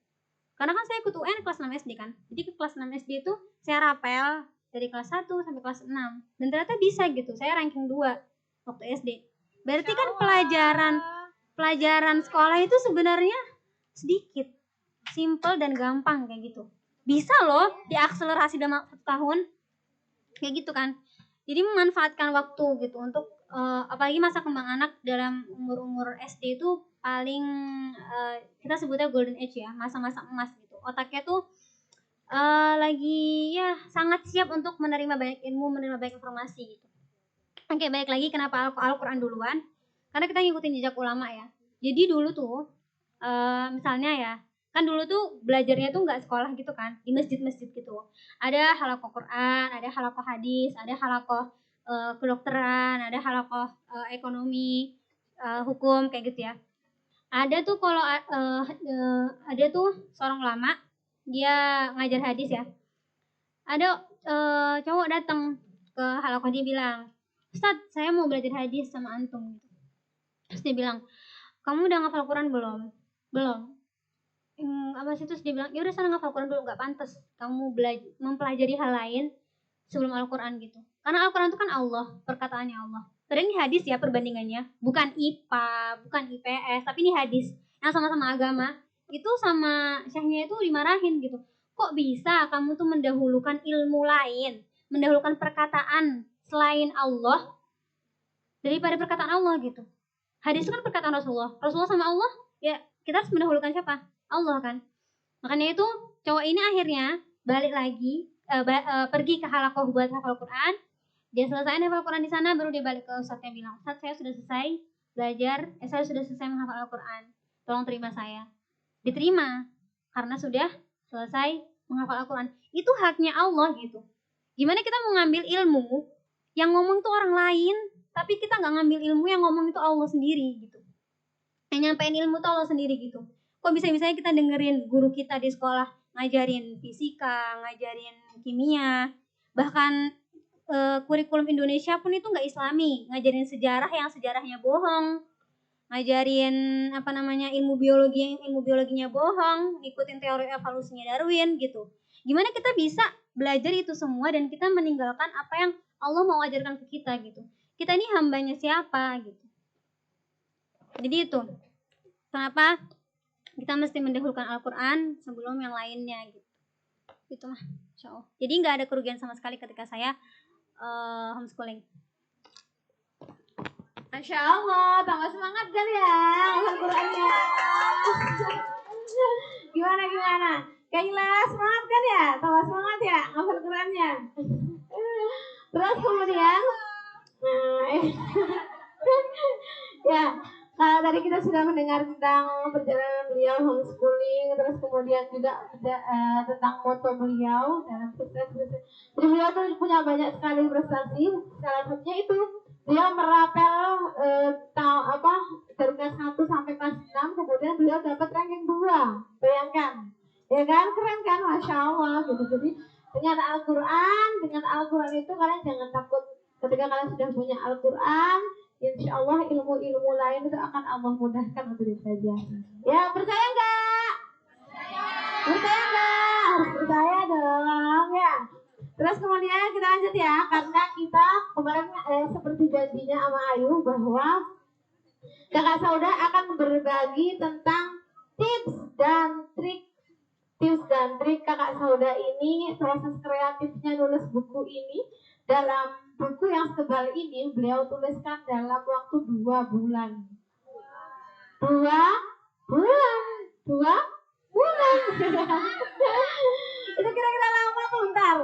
Karena kan saya ikut UN kelas 6 SD kan. Jadi ke kelas 6 SD itu saya rapel dari kelas 1 sampai kelas 6. Dan ternyata bisa gitu. Saya ranking 2 waktu SD. Berarti kan pelajaran sekolah itu sebenarnya sedikit, simple dan gampang kayak gitu. Bisa loh diakselerasi dalam 1 tahun. Kayak gitu kan. Jadi memanfaatkan waktu gitu untuk apalagi masa kembang anak dalam umur SD itu paling kita sebutnya golden age ya, masa-masa emas gitu. Otaknya tuh lagi ya sangat siap untuk menerima banyak ilmu, menerima banyak informasi gitu. Oke, balik lagi kenapa Al-Quran duluan, karena kita ngikutin jejak ulama ya. Jadi dulu tuh misalnya ya, kan dulu tuh belajarnya tuh nggak sekolah gitu kan, di masjid-masjid gitu. Ada halakoh Quran, ada halakoh hadis, ada halakoh kedokteran, ada halakoh ekonomi, hukum kayak gitu ya. Ada tuh kalau ada tuh seorang ulama, dia ngajar hadis ya. Ada cowok datang ke halakoh, dia bilang, Ustadz, saya mau belajar hadis sama antum. Terus dia bilang, kamu udah ngafal Quran belum? Belum. Apa sih? Terus dia bilang, ya udah sana ngafal Quran dulu, nggak pantas kamu mempelajari hal lain sebelum Al-Quran gitu. Karena Al-Quran itu kan Allah, perkataannya Allah. Padahal ini hadis ya perbandingannya, bukan IPA, bukan IPS, tapi ini hadis yang sama-sama agama. Itu sama syekhnya itu dimarahin gitu. Kok bisa kamu tuh mendahulukan ilmu lain, mendahulukan perkataan selain Allah daripada perkataan Allah gitu. Hadis itu kan perkataan Rasulullah. Rasulullah sama Allah, ya kita harus mendahulukan siapa? Allah kan. Makanya itu cowok ini akhirnya balik lagi, pergi ke halakoh buat hafal Quran. Dia selesai hafal Quran di sana, baru dia balik ke ustadznya bilang, Ustadz saya sudah selesai belajar, saya sudah selesai menghafal Al-Quran, tolong terima saya. Diterima karena sudah selesai menghafal Al-Quran. Itu haknya Allah gitu. Gimana kita mau ngambil ilmu yang ngomong itu orang lain, tapi kita nggak ngambil ilmu yang ngomong itu Allah sendiri gitu. Yang nyampein ilmu itu Allah sendiri gitu. Kok bisa-bisanya kita dengerin guru kita di sekolah ngajarin fisika, ngajarin kimia, bahkan kurikulum Indonesia pun itu nggak Islami, ngajarin sejarah yang sejarahnya bohong, ngajarin ilmu biologinya bohong, ikutin teori evolusinya Darwin gitu. Gimana kita bisa belajar itu semua dan kita meninggalkan apa yang Allah mau ajarkan ke kita gitu. Kita ini hambanya siapa gitu. Jadi itu kenapa kita mesti mendahulukan Al-Quran sebelum yang lainnya gitu. Itu mah insyaallah. Jadi nggak ada kerugian sama sekali ketika saya homeschooling. Masya Allah, tambah semangat kan ya Al-Qurannya. Gimana? Kaila semangat kan ya? Tambah semangat ya Al-Qurannya. Terus kemudian, ya, kalau tadi kita sudah mendengar tentang perjalanan beliau homeschooling, terus kemudian juga tentang moto beliau dalam prestasi. Jadi beliau tuh punya banyak sekali prestasi. Salah satunya itu beliau merapel dari kelas 1 sampai kelas 6, kemudian beliau dapat ranking 2. Bayangkan, ya kan, keren kan, Masya Allah gitu. Jadi dengan Al-Quran itu kalian jangan takut. Ketika kalian sudah punya Al-Quran, insya Allah ilmu-ilmu lain itu akan Allah mudahkan untuk dipelajari. Ya, percaya nggak? Percaya nggak? Harus percaya dong ya. Terus kemudian kita lanjut ya, karena kita kemarin seperti janjinya sama Ayu bahwa Kakak Sauda akan berbagi tentang tips dan trik Kakak Sauda ini, proses kreatifnya nulis buku ini. Dalam buku yang setebal ini beliau tuliskan dalam waktu 2 bulan. 2 bulan. Itu kira-kira lama atau bentar?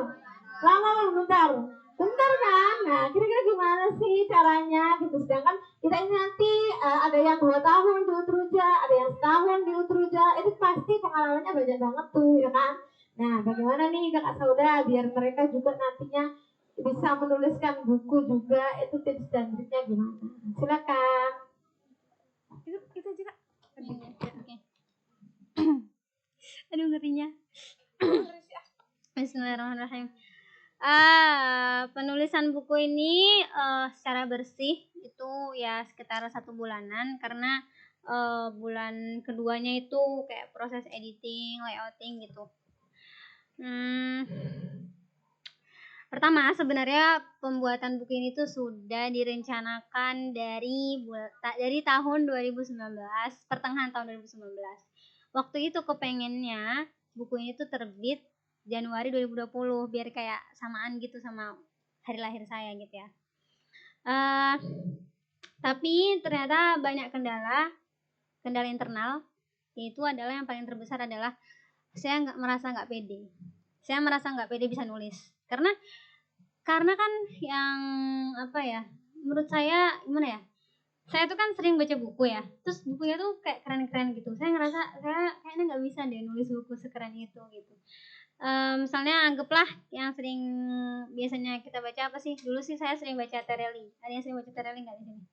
Bentar kan? Nah, kira-kira gimana sih caranya gitu. Sedangkan kita ini nanti ada yang 2 tahun di Utruja, ada yang setahun di Utruja. Itu pasti pengalamannya banyak banget tuh, ya kan? Nah, bagaimana nih Kakak Sauda biar mereka juga nantinya bisa menuliskan buku juga, itu tips dan triknya gimana? Silakan. Itu juga. Oke. Aduh ngerinya. Bismillahirrahmanirrahim. Penulisan buku ini secara bersih itu ya sekitar 1 bulanan, karena bulan keduanya itu kayak proses editing, layouting gitu. Pertama, sebenarnya pembuatan buku ini tuh sudah direncanakan dari tahun 2019, pertengahan tahun 2019. Waktu itu kepengennya buku ini tuh terbit Januari 2020 biar kayak samaan gitu sama hari lahir saya gitu ya. Tapi ternyata banyak kendala internal, yaitu adalah yang paling terbesar adalah saya merasa nggak pede. Saya merasa nggak pede bisa nulis. Karena kan yang menurut saya gimana ya, saya tuh kan sering baca buku ya, terus bukunya tuh kayak keren-keren gitu. Saya ngerasa saya kayaknya nggak bisa deh nulis buku sekeren itu gitu. Misalnya anggaplah yang sering biasanya kita baca apa sih, dulu sih saya sering baca Tereli. Ada yang sering baca Tereli nggak di sini?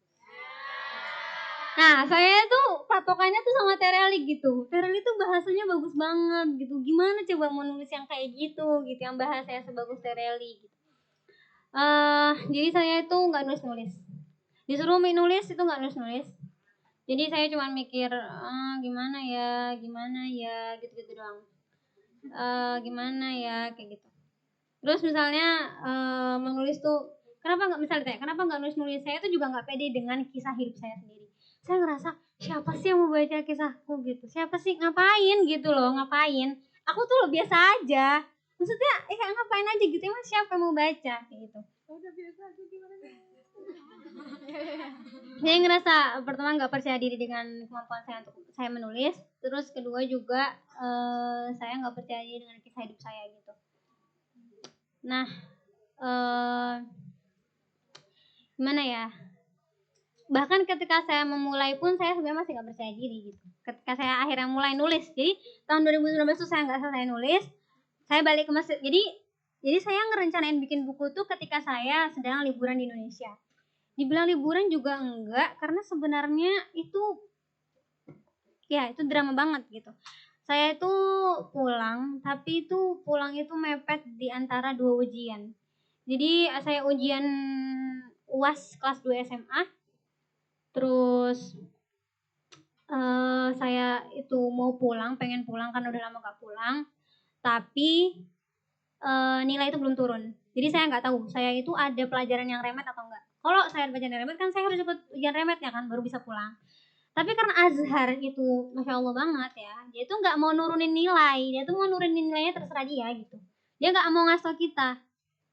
Nah, saya tuh patokannya tuh sama Tereli gitu. Tereli tuh bahasanya bagus banget gitu. Gimana coba mau nulis yang kayak gitu yang bahasanya sebagus Tereli gitu. Jadi saya itu nggak nulis. Disuruh nulis itu nggak nulis. Jadi saya cuma mikir gimana ya gitu doang. Gimana ya kayak gitu. Terus misalnya menulis tuh kenapa nggak, misalnya tanya, kenapa nggak nulis-nulis, saya tuh juga nggak pede dengan kisah hidup saya sendiri. Saya ngerasa siapa sih yang mau baca kisahku gitu, siapa sih, ngapain gitu loh, ngapain, aku tuh lo biasa aja, maksudnya ngapain aja gitu, emang siapa yang mau baca kayak gitu. Udah biasa aja gimana nih? Saya ngerasa pertama nggak percaya diri dengan kemampuan saya untuk saya menulis, terus kedua juga saya nggak percaya diri dengan kisah hidup saya gitu. Nah, gimana ya, bahkan ketika saya memulai pun saya sebenarnya masih nggak percaya diri gitu. Ketika saya akhirnya mulai nulis, jadi tahun 2019 itu saya nggak selesai nulis, saya balik ke Mesir. Jadi saya ngerencanain bikin buku tuh ketika saya sedang liburan di Indonesia. Dibilang liburan juga enggak, karena sebenarnya itu drama banget gitu. Saya itu pulang, tapi itu pulang itu mepet di antara 2 ujian. Jadi saya ujian UAS kelas 2 SMA, terus saya itu mau pulang, pengen pulang karena udah lama gak pulang, tapi nilai itu belum turun. Jadi saya nggak tahu saya itu ada pelajaran yang remet atau enggak. Kalau saya ada pelajaran remet kan saya harus ikut ujian remetnya kan baru bisa pulang. Tapi karena Azhar itu Masya Allah banget ya, dia tuh nggak mau nurunin nilai, dia tuh mau nurunin nilainya terserah dia gitu. Dia nggak mau ngasih tau kita,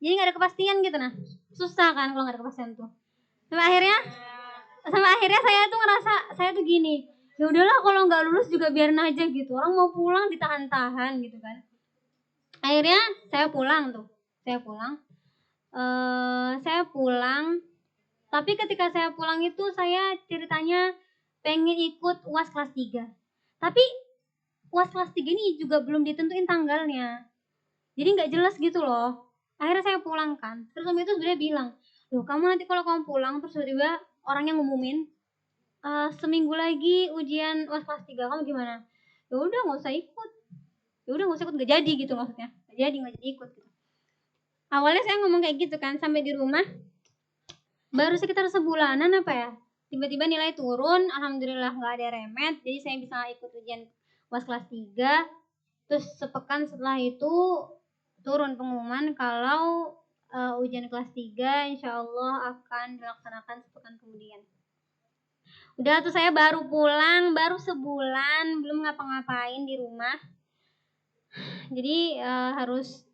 jadi nggak ada kepastian gitu. Nah susah kan kalau nggak ada kepastian tuh. Sampai akhirnya saya tuh ngerasa, saya tuh gini, ya udahlah kalau nggak lulus juga biarin aja gitu, orang mau pulang ditahan-tahan gitu kan. Akhirnya saya pulang, tapi ketika saya pulang itu saya ceritanya pengen ikut UAS kelas 3. Tapi UAS kelas 3 ini juga belum ditentuin tanggalnya, jadi nggak jelas gitu loh. Akhirnya saya pulang kan, terus om itu sebenarnya bilang, loh kamu nanti kalau kamu pulang terus tiba-tiba orangnya ngumumin seminggu lagi ujian UAS kelas 3, kamu gimana? Ya udah nggak usah ikut, nggak jadi gitu, maksudnya nggak jadi ikut gitu. Awalnya saya ngomong kayak gitu kan, sampai di rumah baru sekitar sebulanan apa ya, tiba-tiba nilai turun, alhamdulillah nggak ada remet, jadi saya bisa ikut ujian UAS kelas 3. Terus sepekan setelah itu turun pengumuman kalau ujian kelas 3 insya Allah akan dilaksanakan sepekan kemudian. Udah tuh saya baru pulang, baru sebulan, belum ngapa-ngapain di rumah. Jadi harus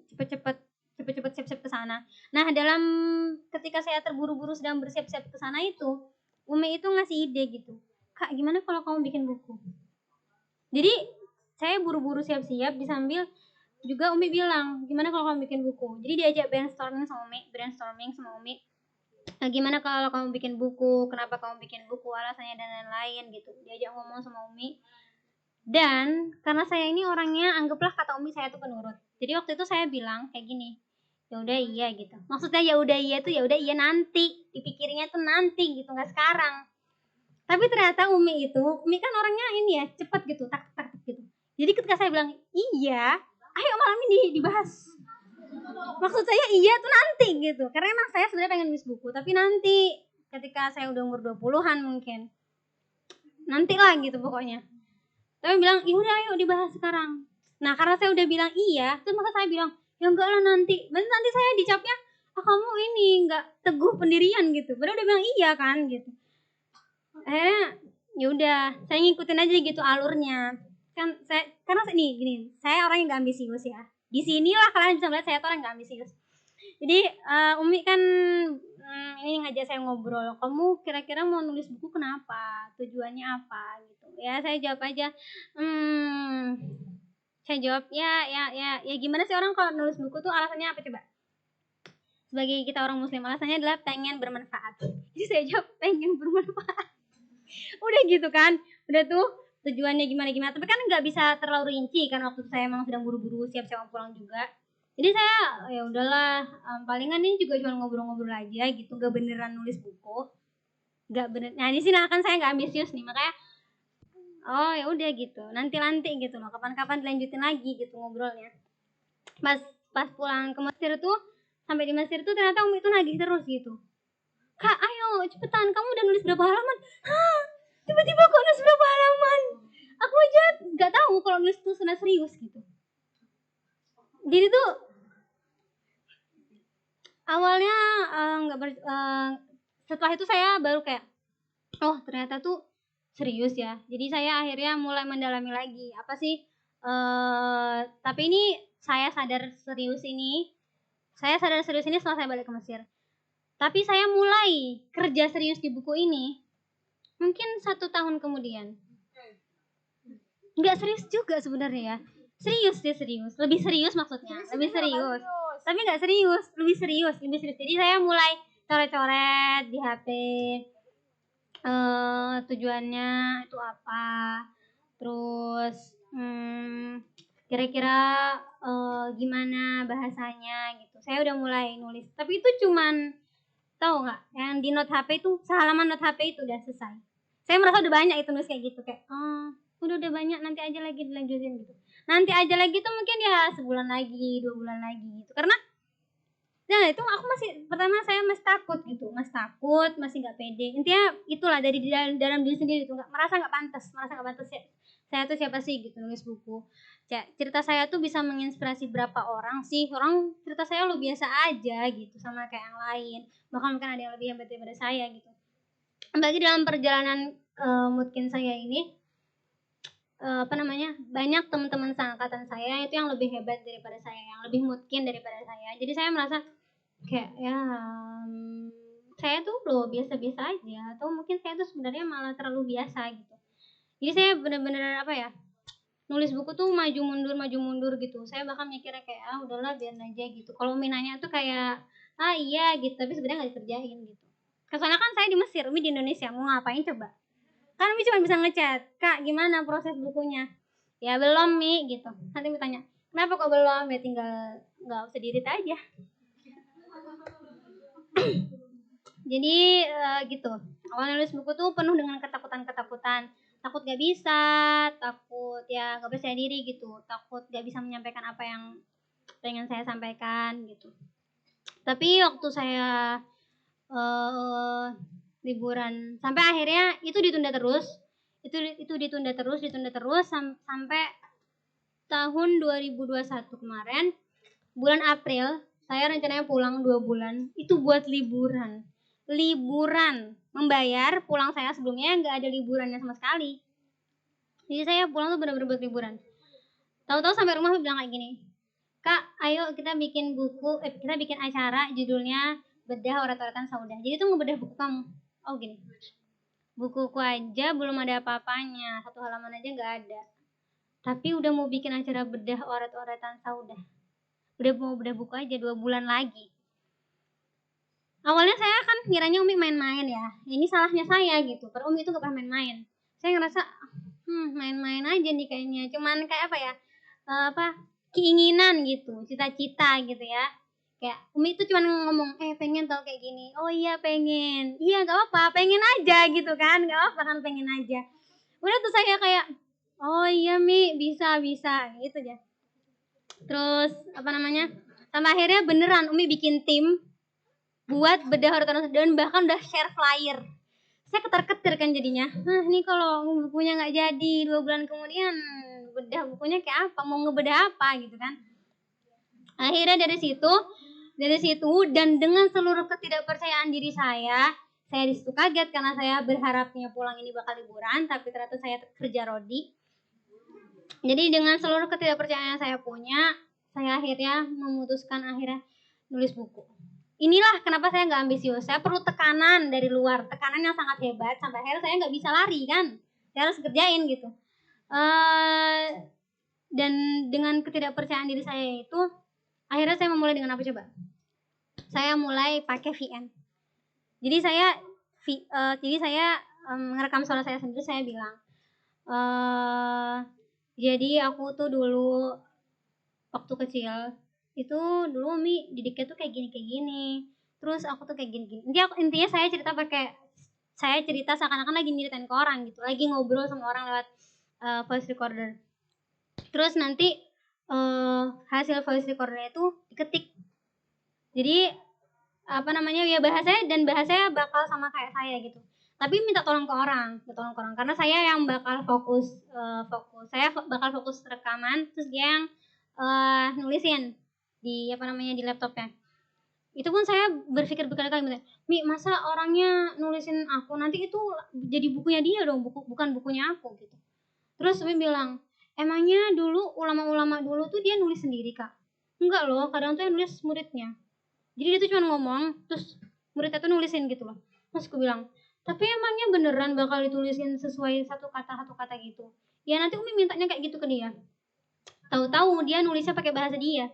cepet-cepet siap-siap ke sana. Nah, ketika saya terburu-buru sedang bersiap-siap ke sana itu, Umi itu ngasih ide gitu. Kak, gimana kalau kamu bikin buku? Jadi saya buru-buru siap-siap, disambil juga Umi bilang, gimana kalau kamu bikin buku? Jadi diajak brainstorming sama Umi. Nah, gimana kalau kamu bikin buku? Kenapa kamu bikin buku? Alasannya dan lain-lain gitu. Diajak ngomong sama Umi. Dan karena saya ini orangnya, anggaplah kata Umi saya tuh penurut. Jadi waktu itu saya bilang kayak gini, ya udah iya gitu. Maksudnya ya udah iya tuh ya udah iya nanti. Dipikirnya tuh nanti gitu, nggak sekarang. Tapi ternyata Umi kan orangnya ini ya, cepat gitu, tak gitu. Jadi ketika saya bilang iya, ayo malam ini dibahas. Maksud saya iya tuh nanti gitu. Karena emang saya sebenarnya pengen nulis buku, tapi nanti ketika saya udah umur 20-an mungkin. Nanti lah gitu pokoknya. Tapi bilang, "Ya udah ayo dibahas sekarang." Nah, karena saya udah bilang iya, terus maka saya bilang, "Ya enggak lah nanti." Nanti saya dicapnya, kamu ini enggak teguh pendirian gitu." Padahal udah bilang iya kan gitu. Ya udah, saya ngikutin aja gitu alurnya. Kan karena gini, saya orang yang enggak ambisius ya. Di sinilah kalian bisa melihat saya tuh orang enggak ambisius. Jadi Umi kan ini ngajak saya ngobrol, kamu kira-kira mau nulis buku kenapa, tujuannya apa gitu ya. Saya jawab aja, ya gimana sih orang kalau nulis buku tuh alasannya apa coba? Sebagai kita orang muslim, alasannya adalah pengen bermanfaat. Jadi saya jawab pengen bermanfaat. Udah gitu kan, udah tuh tujuannya gimana, tapi kan nggak bisa terlalu rinci kan, waktu saya emang sedang buru-buru siap-siap pulang juga. Jadi saya ya udahlah, palingan ini juga cuma ngobrol-ngobrol aja gitu, gak beneran nulis buku, gak bener. Nah di sini kan saya nggak ambisius nih, makanya oh ya udah gitu, nanti gitu loh, kapan-kapan dilanjutin lagi gitu ngobrolnya. Pas pulang ke Mesir tuh, sampai di Mesir tuh ternyata Umi itu nagih terus gitu, Kak ayo cepetan, kamu udah nulis berapa halaman? Hah, tiba-tiba kok nulis berapa halaman? Aku aja nggak tahu kalau nulis tuh sudah serius gitu. Jadi tuh awalnya setelah itu saya baru kayak, oh ternyata tuh serius ya. Jadi saya akhirnya mulai mendalami lagi apa sih, tapi ini saya sadar serius ini setelah saya balik ke Mesir. Tapi saya mulai kerja serius di buku ini mungkin 1 tahun kemudian. Nggak serius juga sebenarnya ya. Serius deh, serius. Lebih serius maksudnya. Lebih serius. Tapi nggak serius, lebih serius. Jadi saya mulai coret-coret di HP. Tujuannya itu apa? Terus kira-kira gimana bahasanya gitu. Saya udah mulai nulis. Tapi itu cuman tahu nggak? Yang di note HP itu, sehalaman note HP itu udah selesai. Saya merasa udah banyak itu nulis kayak gitu, kayak udah banyak, nanti aja lagi dilanjutin gitu. Nanti aja lagi tuh mungkin ya sebulan lagi, 2 bulan lagi gitu. Karena nah itu aku pertama saya masih takut gitu, masih nggak pede. Intinya itulah dari dalam diri sendiri itu merasa nggak pantas ya. Saya tuh siapa sih gitu nulis buku. Cerita saya tuh bisa menginspirasi berapa orang sih? Orang cerita saya lo biasa aja gitu sama kayak yang lain. Bahkan mungkin ada yang lebih hebat daripada saya gitu. Bagi dalam perjalanan mungkin saya ini banyak teman-teman seangkatan saya itu yang lebih hebat daripada saya, yang lebih mungkin daripada saya. Jadi saya merasa kayak ya saya tuh lo biasa-biasa aja, atau mungkin saya tuh sebenarnya malah terlalu biasa gitu. Jadi saya bener-bener nulis buku tuh maju mundur gitu. Saya bahkan mikirnya kayak udahlah biar aja gitu. Kalau minanya tuh kayak iya gitu, tapi sebenarnya nggak dikerjain gitu. Soalnya kan saya di Mesir, Umi di Indonesia, mau ngapain coba? Kan Umi cuma bisa ngechat, Kak gimana proses bukunya? Ya belum Mi gitu. Nanti Umi tanya, kenapa kok belum? Ya tinggal nggak usah dirit aja. Jadi gitu. Awal nulis buku tuh penuh dengan ketakutan. Takut gak bisa, takut ya gak percaya diri gitu, takut gak bisa menyampaikan apa yang pengen saya sampaikan gitu. Tapi waktu saya liburan sampai akhirnya itu ditunda terus sampai tahun 2021 kemarin bulan April saya rencananya pulang 2 bulan itu buat liburan membayar pulang saya sebelumnya nggak ada liburannya sama sekali. Jadi saya pulang tuh benar-benar buat liburan. Tahu-tahu sampai rumah bilang kayak gini, Kak ayo kita bikin acara judulnya bedah orat-oratan Saudah. Jadi tuh ngebedah buku kamu. Oh gini, bukuku aja belum ada apa-apanya, 1 halaman aja nggak ada, tapi udah mau bikin acara bedah orat-oratan Saudah. Udah mau bedah buku aja 2 bulan lagi. Awalnya saya kan kiranya Umi main-main ya, ini salahnya saya gitu, karena Umi itu gak pernah main-main. Saya ngerasa main-main aja nih kayaknya, cuman kayak apa ya, keinginan gitu, cita-cita gitu ya. Kayak Umi itu cuman ngomong, pengen tau kayak gini, oh iya pengen, iya gak apa-apa, pengen aja gitu kan, gak apa-apa kan pengen aja. Udah tuh saya kayak, oh iya Mi, bisa gitu aja. Terus sampai akhirnya beneran Umi bikin tim buat bedah orat-oratan dan bahkan udah share flyer. Saya ketar-ketir kan jadinya. Ini kalau bukunya nggak jadi 2 bulan kemudian bedah bukunya kayak apa? Mau ngebedah apa gitu kan? Akhirnya dari situ dan dengan seluruh ketidakpercayaan diri saya di situ kaget karena saya berharapnya pulang ini bakal liburan, tapi ternyata saya kerja rodi. Jadi dengan seluruh ketidakpercayaan yang saya punya, saya akhirnya memutuskan nulis buku. Inilah kenapa saya nggak ambisius. Saya perlu tekanan dari luar, tekanan yang sangat hebat sampai akhirnya saya nggak bisa lari kan. Saya harus kerjain gitu. Dan dengan ketidakpercayaan diri saya itu, akhirnya saya memulai dengan apa coba? Saya mulai pakai VN. Jadi saya ngerekam suara saya sendiri. Saya bilang, jadi aku tuh dulu waktu kecil itu dulu Umi didiknya tuh kayak gini, terus aku tuh kayak gini. Intinya saya cerita seakan-akan lagi nyeritain ke orang gitu, lagi ngobrol sama orang lewat voice recorder. Terus nanti hasil voice recordernya itu diketik. Jadi bahasanya bakal sama kayak saya gitu. Tapi minta tolong ke orang karena saya yang bakal fokus rekaman, terus dia yang nulisin di di laptopnya. Itu pun saya berpikir berkali-kali, Mi, masa orangnya nulisin aku, nanti itu jadi bukunya dia dong, bukan bukunya aku gitu. Terus Umi bilang, emangnya dulu ulama-ulama dulu tuh dia nulis sendiri Kak? Enggak loh, kadang tuh yang nulis muridnya. Jadi dia tuh cuma ngomong, terus muridnya tuh nulisin gitu loh. Terus aku bilang, tapi emangnya beneran bakal ditulisin sesuai satu kata gitu? Ya nanti Umi mintanya kayak gitu ke dia. Tahu-tahu dia nulisnya pakai bahasa dia.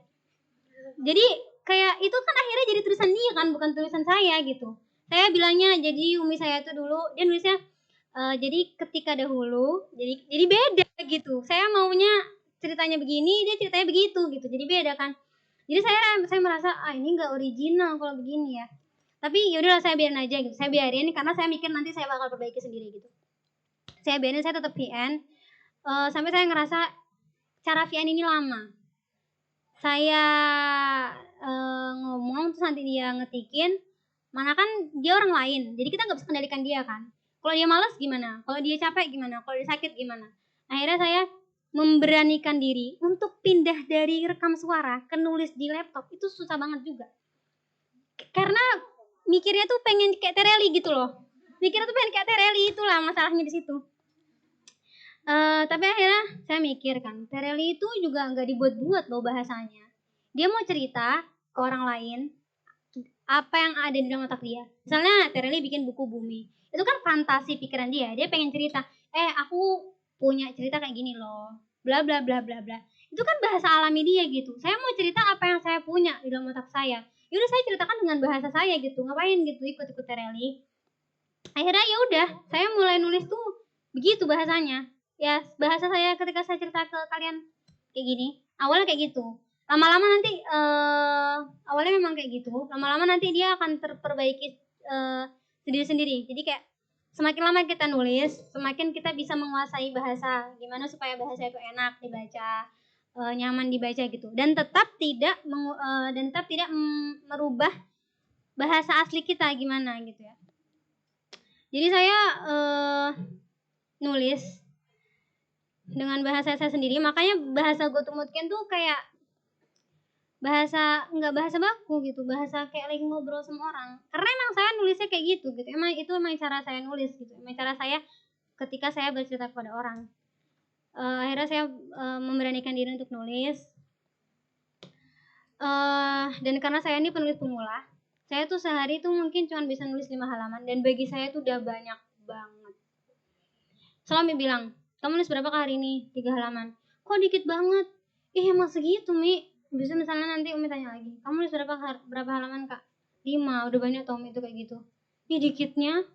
Jadi kayak itu kan akhirnya jadi tulisan dia kan, bukan tulisan saya gitu. Saya bilangnya, jadi Umi saya tuh dulu dia nulisnya jadi ketika dahulu, jadi beda gitu. Saya maunya ceritanya begini, dia ceritanya begitu gitu. Jadi beda kan. Jadi saya merasa ini nggak original kalau begini ya. Tapi yaudahlah saya biarin aja gitu. Saya biarin karena saya mikir nanti saya bakal perbaiki sendiri gitu. Saya biarin, saya tetap VN sampai saya ngerasa cara VN ini lama. Saya ngomong terus nanti dia ngetikin, mana kan dia orang lain, jadi kita nggak bisa kendalikan dia kan. Kalau dia malas gimana, kalau dia capek gimana, kalau dia sakit gimana. Akhirnya saya memberanikan diri untuk pindah dari rekam suara ke nulis di laptop. Itu susah banget juga, karena mikirnya tuh pengen kayak Tereli gitu loh. Mikirnya tuh pengen kayak Tereli, itulah masalahnya di situ. Tapi akhirnya saya mikir kan, Tereli itu juga nggak dibuat-buat loh bahasanya. Dia mau cerita ke orang lain apa yang ada di dalam otak dia. Misalnya Tereli bikin buku Bumi, itu kan fantasi pikiran dia. Dia pengen cerita, aku punya cerita kayak gini loh, bla bla bla bla bla. Itu kan bahasa alami dia gitu. Saya mau cerita apa yang saya punya di dalam otak saya. Yaudah saya ceritakan dengan bahasa saya gitu. Ngapain gitu ikut-ikut Tereli. Akhirnya ya udah, saya mulai nulis tuh begitu bahasanya. Ya bahasa saya ketika saya cerita ke kalian kayak gini. Awalnya kayak gitu. Lama-lama nanti awalnya memang kayak gitu. Lama-lama nanti dia akan terperbaiki sendiri-sendiri. Jadi kayak semakin lama kita nulis, semakin kita bisa menguasai bahasa. Gimana supaya bahasa itu enak dibaca, nyaman dibaca gitu. Dan tetap tidak merubah bahasa asli kita gimana gitu ya. Jadi saya nulis dengan bahasa saya sendiri, makanya bahasa Gotumutken tuh kayak nggak bahasa baku gitu, bahasa kayak lagi ngobrol sama orang. Karena emang saya nulisnya kayak gitu. Emang cara saya nulis gitu, emang cara saya ketika saya bercerita kepada orang. Akhirnya saya memberanikan diri untuk nulis. Dan karena saya ini penulis pemula, saya tuh sehari tuh mungkin cuma bisa nulis 5 halaman, dan bagi saya tuh udah banyak banget. Selalu bilang, kamu nulis berapa hari ini? 3 halaman. Kok dikit banget? Emang segitu, Mi. Bisa misalnya nanti Umi tanya lagi, kamu nulis berapa halaman, Kak? 5, udah banyak tau Umi itu kayak gitu. Dikitnya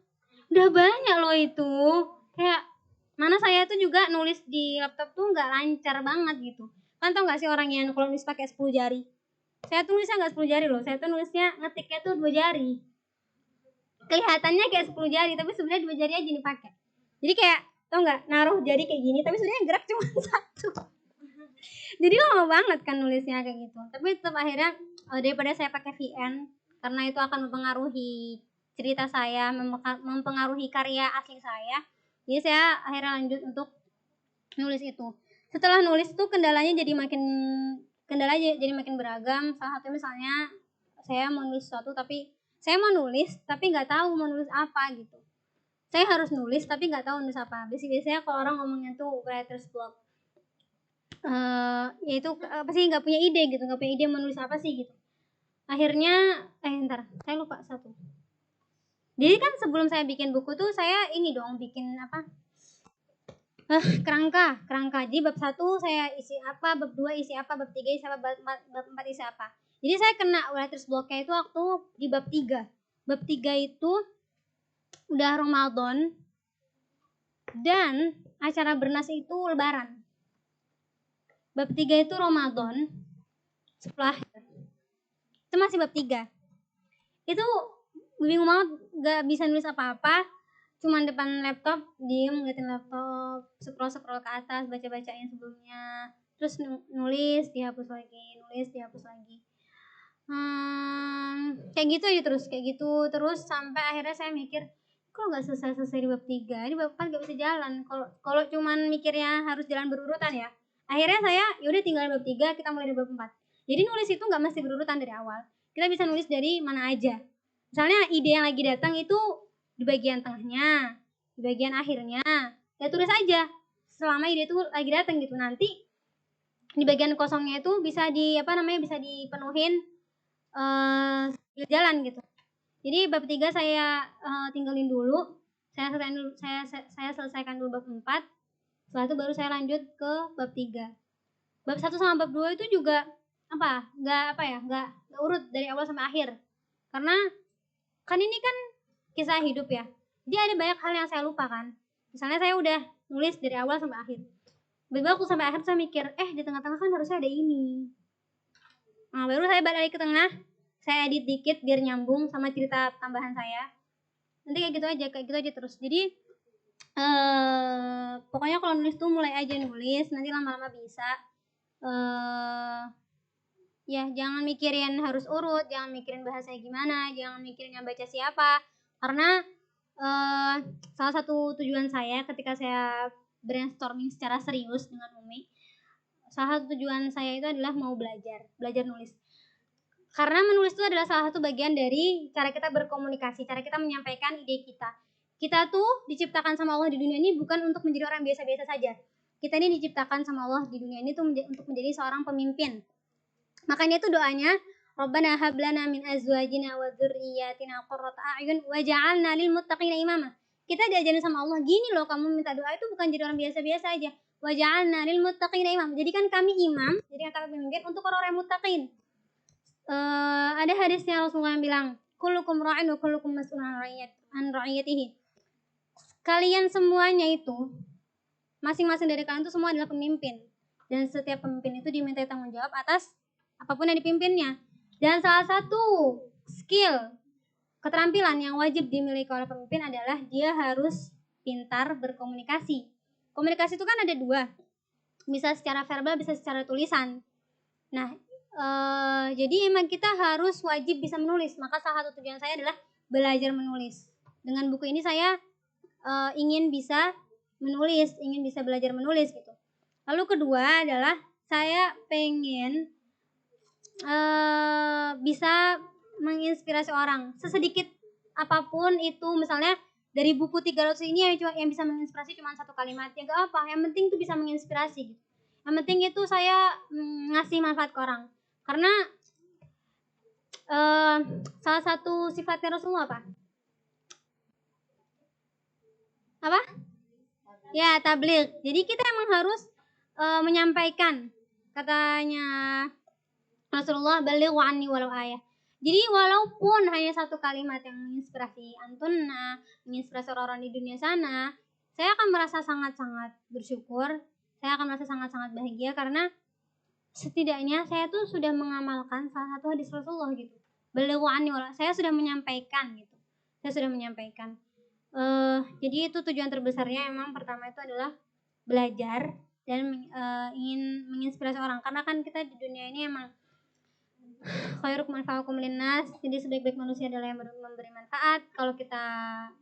udah banyak loh itu. Kayak mana saya tuh juga nulis di laptop tuh nggak lancar banget gitu. Kan tau nggak sih orang yang kalau nulis pakai 10 jari? Saya tuh nulisnya nggak 10 jari loh. Saya tuh nulisnya ngetiknya tuh 2 jari. Kelihatannya kayak 10 jari, tapi sebenarnya 2 jari aja dipakai. Jadi kayak tau nggak, naruh jari kayak gini, tapi sebenarnya gerak cuma satu. Jadi lama banget kan nulisnya kayak gitu. Tapi tetap akhirnya daripada saya pakai VN, karena itu akan mempengaruhi cerita saya, mempengaruhi karya asli saya. Jadi saya akhirnya lanjut untuk nulis itu. Setelah nulis itu kendalanya jadi makin beragam. Salah satu misalnya saya mau nulis sesuatu, tapi saya mau nulis tapi nggak tahu mau nulis apa gitu. Saya harus nulis tapi nggak tahu nulis apa. Biasanya kalau orang ngomongnya tuh writer's block, yaitu apa sih, nggak punya ide gitu, nggak punya ide mau nulis apa sih gitu. Akhirnya saya lupa satu. Jadi kan sebelum saya bikin buku tuh saya bikin apa, kerangka. Jadi bab 1 saya isi apa, bab 2 isi apa, bab 3 isi apa, bab 4 isi apa. Jadi saya kena writer's block-nya itu waktu di bab 3. Bab 3 itu udah Ramadan dan acara bernas itu Lebaran. Bab 3 itu Ramadan, setelah itu masih bab 3. Itu bingung banget, gak bisa nulis apa-apa, cuman depan laptop, diem ngeliatin laptop, scroll ke atas, baca-bacain sebelumnya, terus nulis, dihapus lagi, kayak gitu aja terus sampai akhirnya saya mikir, kok nggak selesai di bab 3, ini bab 4 nggak bisa jalan. Kalau cuman mikirnya harus jalan berurutan ya. Akhirnya saya yaudah tinggal bab 3, kita mulai dari bab 4. Jadi nulis itu nggak mesti berurutan dari awal. kita bisa nulis dari mana aja. Misalnya ide yang lagi datang itu di bagian tengahnya, di bagian akhirnya, ya tulis aja selama ide itu lagi datang gitu. Nanti di bagian kosongnya itu bisa bisa dipenuhin jalan gitu. Jadi bab 3 saya tinggalin dulu. Saya selesaikan dulu bab 4. Setelah itu baru saya lanjut ke bab 3. Bab 1 sama bab 2 itu juga nggak urut dari awal sampai akhir. Karena kan ini kan kisah hidup ya. Jadi ada banyak hal yang saya lupa kan. Misalnya saya udah nulis dari awal sampai akhir. Begitu aku sampai akhir saya mikir, di tengah-tengah kan harusnya ada ini. Nah, baru saya balik ke tengah, saya edit dikit biar nyambung sama cerita tambahan saya. Nanti kayak gitu aja terus. Jadi pokoknya kalau nulis tuh mulai aja nulis, nanti lama-lama bisa. Ya jangan mikirin harus urut, jangan mikirin bahasa gimana, jangan mikirin yang baca siapa. Karena salah satu tujuan saya ketika saya brainstorming secara serius dengan Umi, salah satu tujuan saya itu adalah mau belajar nulis. Karena menulis itu adalah salah satu bagian dari cara kita berkomunikasi, cara kita menyampaikan ide kita. Kita tuh diciptakan sama Allah di dunia ini bukan untuk menjadi orang biasa-biasa saja. Kita ini diciptakan sama Allah di dunia ini tuh untuk menjadi seorang pemimpin. Makanya itu doanya, Rabbana hab lana min azwajina wa dzurriyyatina qurrata a'yun waj'alna lil muttaqina imama. Kita diajarin sama Allah, gini loh kamu minta doa itu bukan jadi orang biasa-biasa aja. Waj'alna lil muttaqina imam. Jadikan kami imam, jadikan kami pemimpin untuk orang-orang muttaqin. Ada hadisnya Rasulullah yang bilang, kullukum ra'in wa kullukum mas'ulun an ra'iyatihi. Kalian semuanya itu, masing-masing dari kalian itu semua adalah pemimpin. Dan setiap pemimpin itu diminta tanggung jawab atas apapun yang dipimpinnya. Dan salah satu skill, keterampilan yang wajib dimiliki oleh pemimpin adalah dia harus pintar berkomunikasi. Komunikasi itu kan ada dua, bisa secara verbal, bisa secara tulisan. Nah, jadi emang kita harus wajib bisa menulis. Maka salah satu tujuan saya adalah belajar menulis. Dengan buku ini saya ingin bisa menulis, ingin bisa belajar menulis gitu. Lalu kedua adalah saya pengen bisa menginspirasi orang sesedikit apapun itu. Misalnya dari buku 300 ini yang bisa menginspirasi cuma satu kalimat, ya gak apa, yang penting itu bisa menginspirasi gitu. Yang penting itu saya ngasih manfaat ke orang. Karena salah satu sifatnya Rasulullah apa? Ya, tabligh. Jadi kita emang harus menyampaikan, katanya Rasulullah, balighu anni walau ayah. Jadi walaupun hanya satu kalimat yang menginspirasi antunna, menginspirasi orang-orang di dunia sana, saya akan merasa sangat-sangat bersyukur, saya akan merasa sangat-sangat bahagia karena setidaknya saya tuh sudah mengamalkan salah satu hadis Rasulullah gitu. Balighu anni walau, saya sudah menyampaikan gitu. Saya sudah menyampaikan. Jadi itu tujuan terbesarnya emang pertama itu adalah belajar dan ingin menginspirasi orang. Karena kan kita di dunia ini emang khairukum anfa'ukum linnas, jadi sebaik-baik manusia adalah yang memberi manfaat. Kalau kita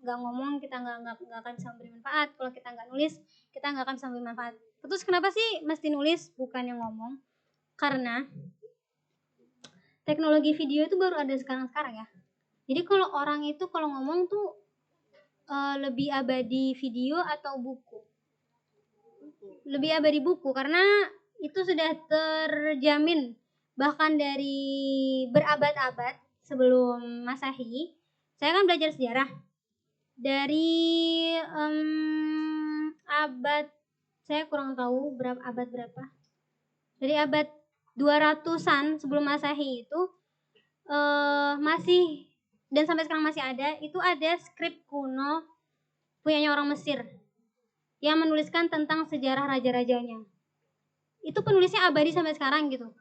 nggak ngomong, kita nggak akan bisa memberi manfaat. Kalau kita nggak nulis, kita nggak akan bisa memberi manfaat. Terus kenapa sih mesti nulis bukan yang ngomong? Karena teknologi video itu baru ada sekarang ya. Jadi kalau orang itu kalau ngomong tuh lebih abadi video atau buku? Lebih abadi buku, karena itu sudah terjamin bahkan dari berabad-abad sebelum Masehi. Saya kan belajar sejarah dari abad, saya kurang tahu abad berapa, dari abad 200-an sebelum Masehi itu masih, dan sampai sekarang masih ada, itu ada skrip kuno punyanya orang Mesir yang menuliskan tentang sejarah raja-rajanya. Itu penulisnya abadi sampai sekarang gitu.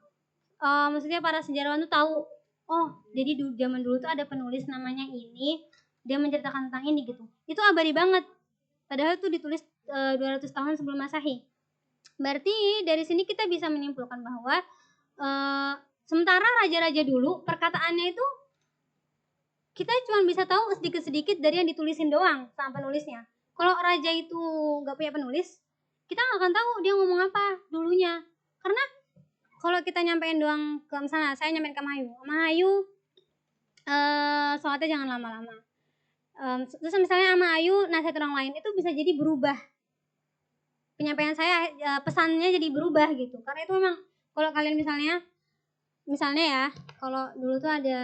Maksudnya para sejarawan tuh tahu, oh jadi zaman dulu tuh ada penulis namanya ini, dia menceritakan tentang ini gitu. Itu abadi banget. Padahal itu ditulis 200 tahun sebelum Masehi. Berarti dari sini kita bisa menyimpulkan bahwa sementara raja-raja dulu perkataannya itu kita cuma bisa tahu sedikit-sedikit dari yang ditulisin doang sama penulisnya. Kalau raja itu nggak punya penulis, kita nggak akan tahu dia ngomong apa dulunya. Karena kalau kita nyampein doang ke, misalnya saya nyampein ke Mahayu sholatnya jangan lama-lama. Terus misalnya sama Ayu nasihat orang lain itu bisa jadi berubah. Penyampaian saya pesannya jadi berubah gitu. Karena itu memang kalau kalian misalnya ya, kalau dulu tuh ada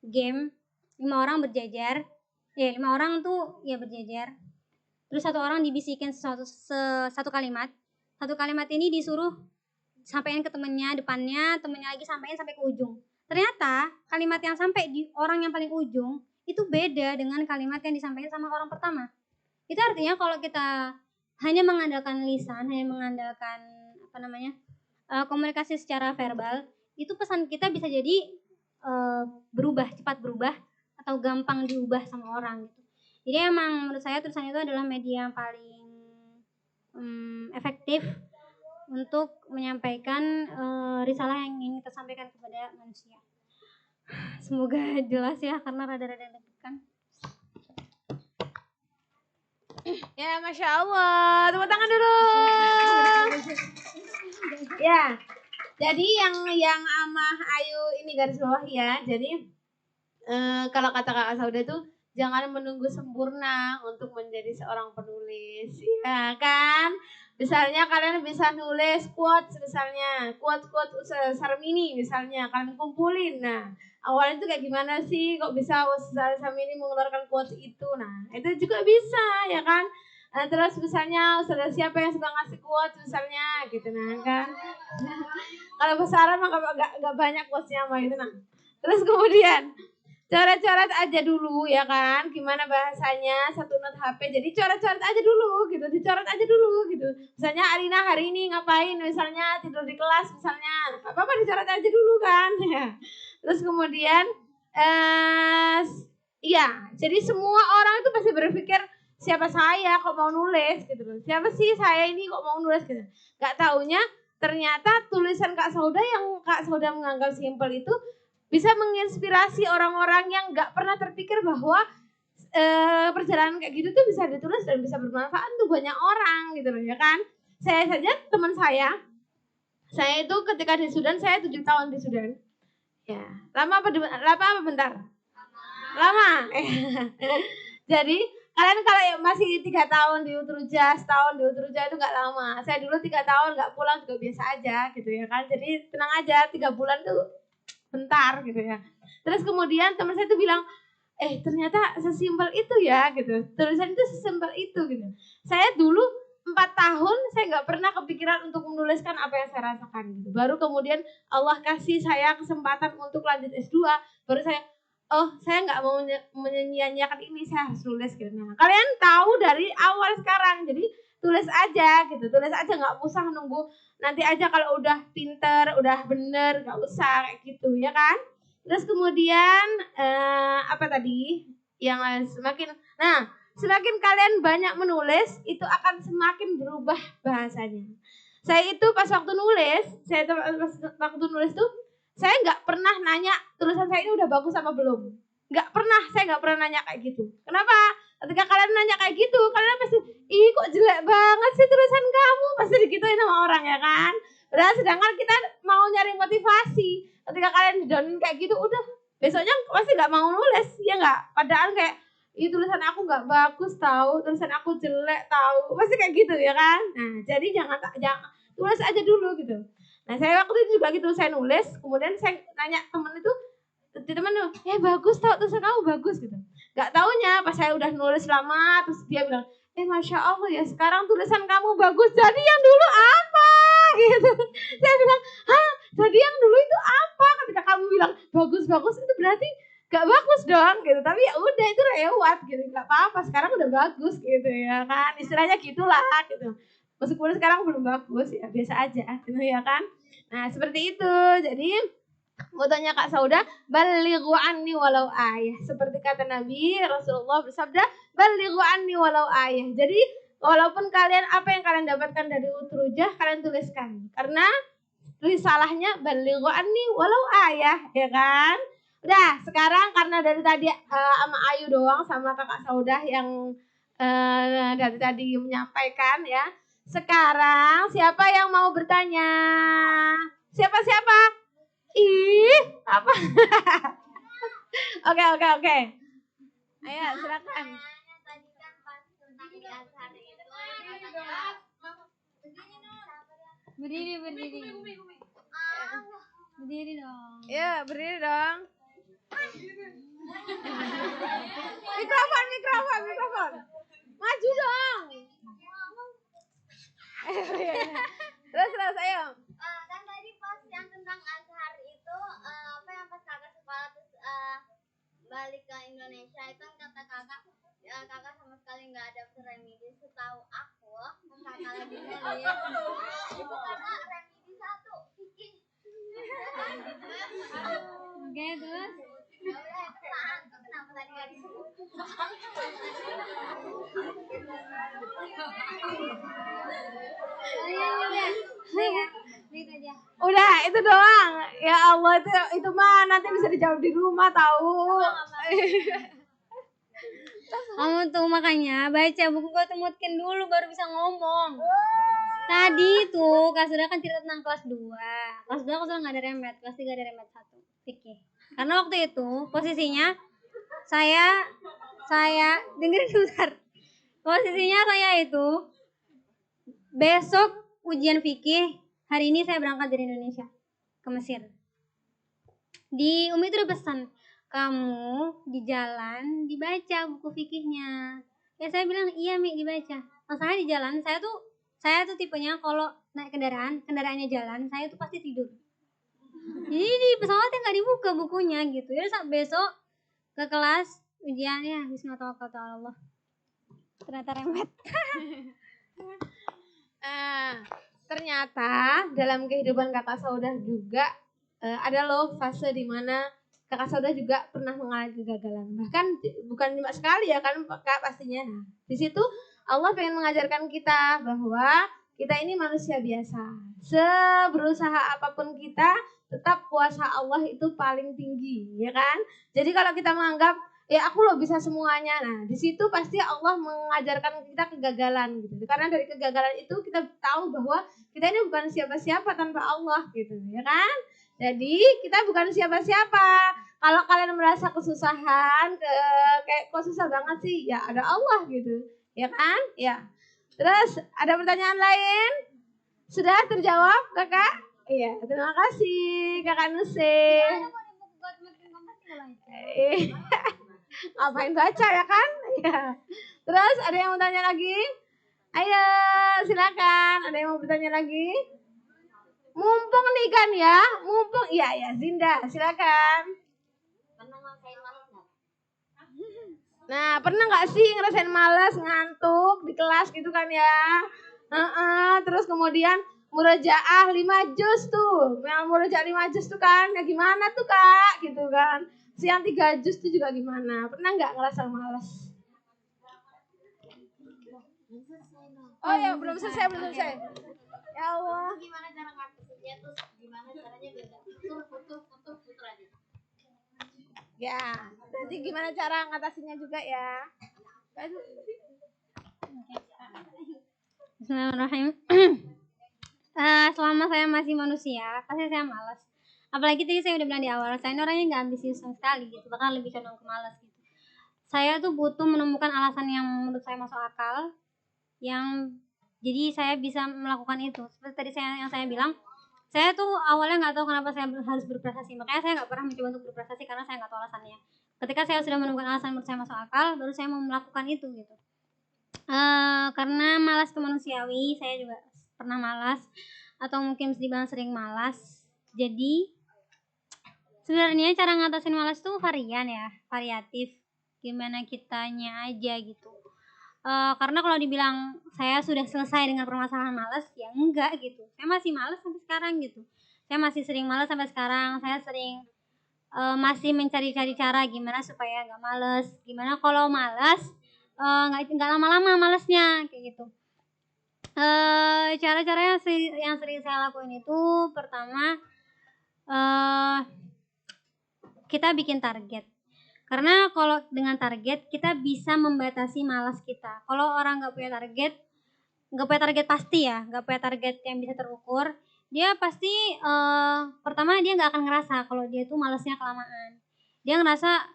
game 5 orang berjajar. Ya 5 orang tuh ya berjajar. Terus satu orang dibisikin satu kalimat. Satu kalimat ini disuruh sampaikan ke temennya depannya, temennya lagi sampaikan sampai ke ujung. Ternyata kalimat yang sampai di orang yang paling ujung itu beda dengan kalimat yang disampaikan sama orang pertama. Itu artinya kalau kita hanya mengandalkan lisan, hanya mengandalkan komunikasi secara verbal, itu pesan kita bisa jadi cepat berubah atau gampang diubah sama orang gitu. Jadi emang menurut saya tulisan itu adalah media yang paling efektif untuk menyampaikan risalah yang ingin kita sampaikan kepada manusia. Semoga jelas ya, karena rada-rada deg-degan. Ya, Masya Allah. Tepuk tangan dulu. Ya, jadi yang Amah Ayu ini garis bawah ya. Jadi kalau kata Kakak Sauda tuh jangan menunggu sempurna untuk menjadi seorang penulis, ya kan? Misalnya kalian bisa nulis quotes, misalnya quote-quote Sarmini misalnya, kalian kumpulin. Nah, awalnya itu kayak gimana sih kok bisa Sarmini mengeluarkan quotes itu? Nah, itu juga bisa, ya kan? Nah, terus misalnya siapa yang suka ngasih quotes misalnya gitu, nah kan? Kalau bahasa Arab mah gak banyak quotesnya mah itu. Nah, terus kemudian coret-coret aja dulu, ya kan, gimana bahasanya, satu note HP, jadi coret-coret aja dulu gitu, dicoret aja dulu gitu. Misalnya Arina hari ini ngapain, misalnya tidur di kelas misalnya, apa-apa dicoret aja dulu kan. Terus kemudian iya, jadi semua orang itu pasti berpikir siapa saya kok mau nulis gitu loh, siapa sih saya ini kok mau nulis gitu. Gak taunya ternyata tulisan Kak Sauda yang Kak Sauda menganggap simpel itu bisa menginspirasi orang-orang yang gak pernah terpikir bahwa perjalanan kayak gitu tuh bisa ditulis dan bisa bermanfaat untuk banyak orang gitu loh, ya kan. Saya saja, teman saya itu ketika di Sudan, saya 7 tahun di Sudan. Ya, lama apa bentar? Lama. Jadi kalian kalau masih 3 tahun di Utruja, setahun di Utruja itu gak lama. Saya dulu 3 tahun gak pulang juga biasa aja gitu, ya kan. Jadi tenang aja, 3 bulan tuh bentar gitu ya. Terus kemudian teman saya tuh bilang, ternyata sesimpel itu ya gitu. Tulisan itu sesimpel itu gitu. Saya dulu 4 tahun saya nggak pernah kepikiran untuk menuliskan apa yang saya rasakan gitu. Baru kemudian Allah kasih saya kesempatan untuk lanjut S2, baru saya nggak mau menyanyiakan ini, saya harus nulis gitu. Nah, kalian tahu dari awal sekarang, jadi tulis aja gitu, tulis aja, nggak usah nunggu nanti aja kalau udah pinter, udah bener, nggak usah kayak gitu, ya kan. Terus kemudian apa tadi yang semakin kalian banyak menulis itu akan semakin berubah bahasanya. Saya itu pas waktu nulis tuh saya nggak pernah nanya tulisan saya ini udah bagus apa belum, saya nggak pernah nanya kayak gitu. Kenapa? Ketika kalian nanya kayak gitu, kalian pasti, ih kok jelek banget sih tulisan kamu, pasti digituin sama orang, ya kan. Sedangkan kita mau nyari motivasi, ketika kalian didownin kayak gitu, udah besoknya pasti nggak mau nulis, ya nggak. Padahal kayak, ih tulisan aku nggak bagus tahu, tulisan aku jelek tahu, pasti kayak gitu, ya kan. Nah, jadi jangan tulis aja dulu gitu. Nah, saya waktu itu juga gitu, saya nulis, kemudian saya nanya temen tuh, bagus tau, tulisan kamu bagus gitu. Gak taunya pas saya udah nulis lama, terus dia bilang, Masya Allah ya sekarang tulisan kamu bagus, jadi yang dulu apa? Gitu. Saya bilang, jadi yang dulu itu apa? Ketika kamu bilang bagus-bagus itu berarti gak bagus dong gitu. Tapi ya udah itu lewat gitu, gak apa-apa, sekarang udah bagus gitu, ya kan. Istilahnya gitulah gitu. Meskipun sekarang belum bagus, ya biasa aja gitu, ya kan. Nah seperti itu. Jadi mau tanya Kak Sauda, balighu anni walau ayah. Seperti kata Nabi Rasulullah bersabda, balighu anni walau ayah. Jadi walaupun kalian apa yang kalian dapatkan dari Utrujah, kalian tuliskan. Karena risalahnya balighu anni walau ayah, ya kan? Udah, sekarang karena dari tadi sama Ayu doang sama Kakak Sauda yang dari tadi menyampaikan ya. Sekarang siapa yang mau bertanya? Siapa? Ih, apa? Oke. Ayo silakan. Tadi kan pas tentang di Azhar itu katanya Berdiri. ah, Berdiri dong. Ya, berdiri dong. Mikrofon. Maju dong. Terus ayo. kan tadi pas yang tentang Azhar itu apa yang pas kakak sekolah terus balik ke Indonesia itu kan kata kakak kakak sama sekali nggak ada remedi. Setahu aku kakak lagi nulis itu karena remedi satu fikih. Oke, terus Ya udah itu Pak, kenapa tadi nggak disebut? Gitu aja. Udah, itu doang. Ya Allah, itu mah nanti bisa dijawab di rumah tahu. Kamu tuh makanya baca buku Gotemutkin dulu baru bisa ngomong. Tadi tuh Kak Sudah kan cerita tentang kelas 2. Kelas 2 Kak Sudah nggak ada remet, kelas 3 ada remet 1. Fikih. Karena waktu itu posisinya saya dengerin bentar. Posisinya saya itu besok ujian fikih, hari ini saya berangkat dari Indonesia ke Mesir. Di Umi itu udah pesan, kamu di jalan dibaca buku fikihnya. Ya saya bilang iya Mi dibaca. Masalahnya di jalan saya tuh tipenya kalau naik kendaraannya jalan, saya tuh pasti tidur. Jadi di pesawatnya nggak dibuka bukunya gitu. Ya besok ke kelas ujiannya Bismillahirrahmanirrahim. Ternyata remet. Ternyata dalam kehidupan kakak Saudah juga ada loh fase di mana kakak Saudah juga pernah mengalami kegagalan. Bahkan bukan cuma sekali ya kan kak pastinya. Nah, di situ Allah pengen mengajarkan kita bahwa kita ini manusia biasa. Seberusaha apapun kita, tetap kuasa Allah itu paling tinggi, ya kan? Jadi kalau kita menganggap ya aku loh bisa semuanya. Nah, di situ pasti Allah mengajarkan kita kegagalan gitu. Karena dari kegagalan itu kita tahu bahwa kita ini bukan siapa-siapa tanpa Allah gitu, ya kan? Jadi kita bukan siapa-siapa. Kalau kalian merasa kesusahan, kayak kok susah banget sih, ya ada Allah gitu, ya kan? Ya. Terus ada pertanyaan lain? Sudah terjawab, kakak? Iya, terima kasih, kakak Nuse. Ngapain baca ya kan? Ya. Terus ada yang mau tanya lagi? Ayo silakan. Ada yang mau bertanya lagi? Mumpung nih kan ya, mumpung iya Zinda silakan. Nah pernah nggak sih ngerasain malas ngantuk di kelas gitu kan ya? Terus kemudian murojaah 5 juz tuh, yang murojaah 5 juz tuh kan, ya gimana tuh kak gitu kan? Siang 3 juz tuh juga gimana? Pernah nggak ngerasa malas? Oh ya belum selesai. Ya Allah. Gimana cara ngatasinnya terus gimana caranya biar putus aja. Ya, nanti gimana cara ngatasinnya juga ya. Bismillahirrahmanirrahim. Selama saya masih manusia, pasti saya malas. Apalagi tadi saya udah bilang di awal, saya ini orangnya nggak ambisius sama sekali gitu, bahkan lebih condong ke malas gitu. Saya tuh butuh menemukan alasan yang menurut saya masuk akal, yang jadi saya bisa melakukan itu. Seperti tadi yang saya bilang, saya tuh awalnya nggak tahu kenapa saya harus berprestasi, makanya saya nggak pernah mencoba untuk berprestasi karena saya nggak tahu alasannya. Ketika saya sudah menemukan alasan menurut saya masuk akal, baru saya mau melakukan itu gitu. Karena malas itu manusiawi, saya juga pernah malas atau mungkin dibilang sering malas. Jadi sebenarnya cara ngatasin malas tuh variatif, gimana kitanya aja gitu. Karena kalau dibilang saya sudah selesai dengan permasalahan malas, ya enggak gitu. Saya masih malas sampai sekarang gitu. Saya masih sering malas sampai sekarang. Saya sering masih mencari-cari cara gimana supaya nggak malas. Gimana kalau malas nggak lama-lama malasnya kayak gitu. Cara-cara yang sering saya lakuin itu pertama kita bikin target. Karena kalau dengan target kita bisa membatasi malas kita. Kalau orang nggak punya target pasti ya, nggak punya target yang bisa terukur, dia pasti pertama dia nggak akan ngerasa kalau dia tuh malasnya kelamaan. dia ngerasa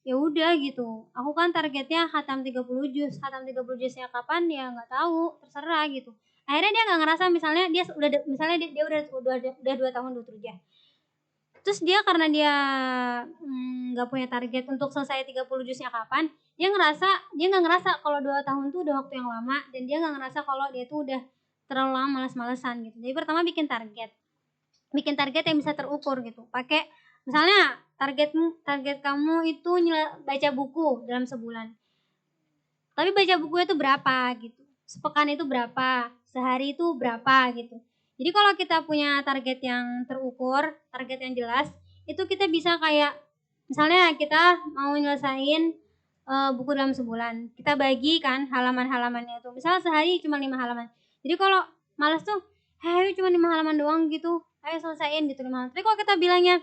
ya udah gitu, aku kan targetnya khatam 30 juz, jusnya kapan ya nggak tahu, terserah gitu. Akhirnya dia nggak ngerasa, misalnya dia udah 2 tahun Dutrujah, terus dia karena dia nggak punya target untuk selesai 30 jusnya kapan, dia nggak ngerasa kalau 2 tahun tuh udah waktu yang lama, dan dia nggak ngerasa kalau dia tuh udah terlalu lama malas-malesan gitu. Jadi pertama bikin target yang bisa terukur gitu. Pakai misalnya target kamu itu baca buku dalam sebulan. Tapi baca bukunya itu berapa gitu. Sepekan itu berapa, sehari itu berapa gitu. Jadi kalau kita punya target yang terukur, target yang jelas, itu kita bisa kayak misalnya kita mau nyelesain buku dalam sebulan. Kita bagi kan halaman-halamannya itu. Misalnya sehari cuma 5 halaman. Jadi kalau malas tuh, ayo cuma 5 halaman doang gitu. Ayo selesaiin gitu 5 halaman. Tapi kalau kita bilangnya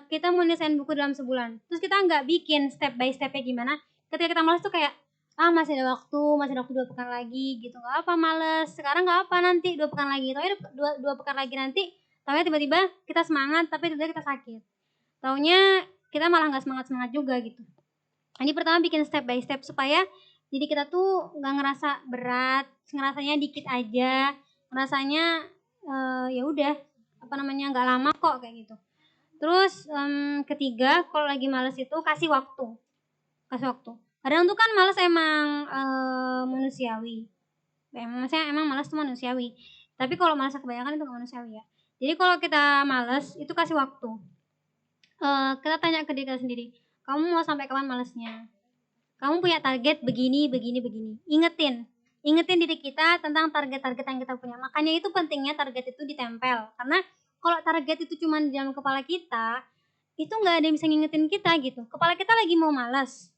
kita mau nyelesain buku dalam sebulan, terus kita nggak bikin step by stepnya gimana, ketika kita malas tuh kayak masih ada waktu 2 pekan lagi gitu, nggak apa males sekarang, nggak apa nanti 2 pekan lagi, taunya dua pekan lagi nanti, taunya tiba-tiba kita semangat tapi tiba-tiba kita sakit, taunya kita malah nggak semangat juga gitu. Jadi pertama bikin step by step supaya jadi kita tuh nggak ngerasa berat, ngerasanya dikit aja, ngerasanya ya udah nggak lama kok kayak gitu. Terus ketiga, kalau lagi males itu kasih waktu. Kadang tuh kan males emang manusiawi. Maksudnya emang males tuh manusiawi. Tapi kalau males kebanyakan itu nggak manusiawi ya. Jadi kalau kita males itu kasih waktu. Kita tanya ke diri kita sendiri, kamu mau sampai kapan malesnya? Kamu punya target begini. Ingetin diri kita tentang target-target yang kita punya. Makanya itu pentingnya target itu ditempel. Karena kalau target itu cuma di dalam kepala kita, itu nggak ada yang bisa ngingetin kita gitu. Kepala kita lagi mau malas,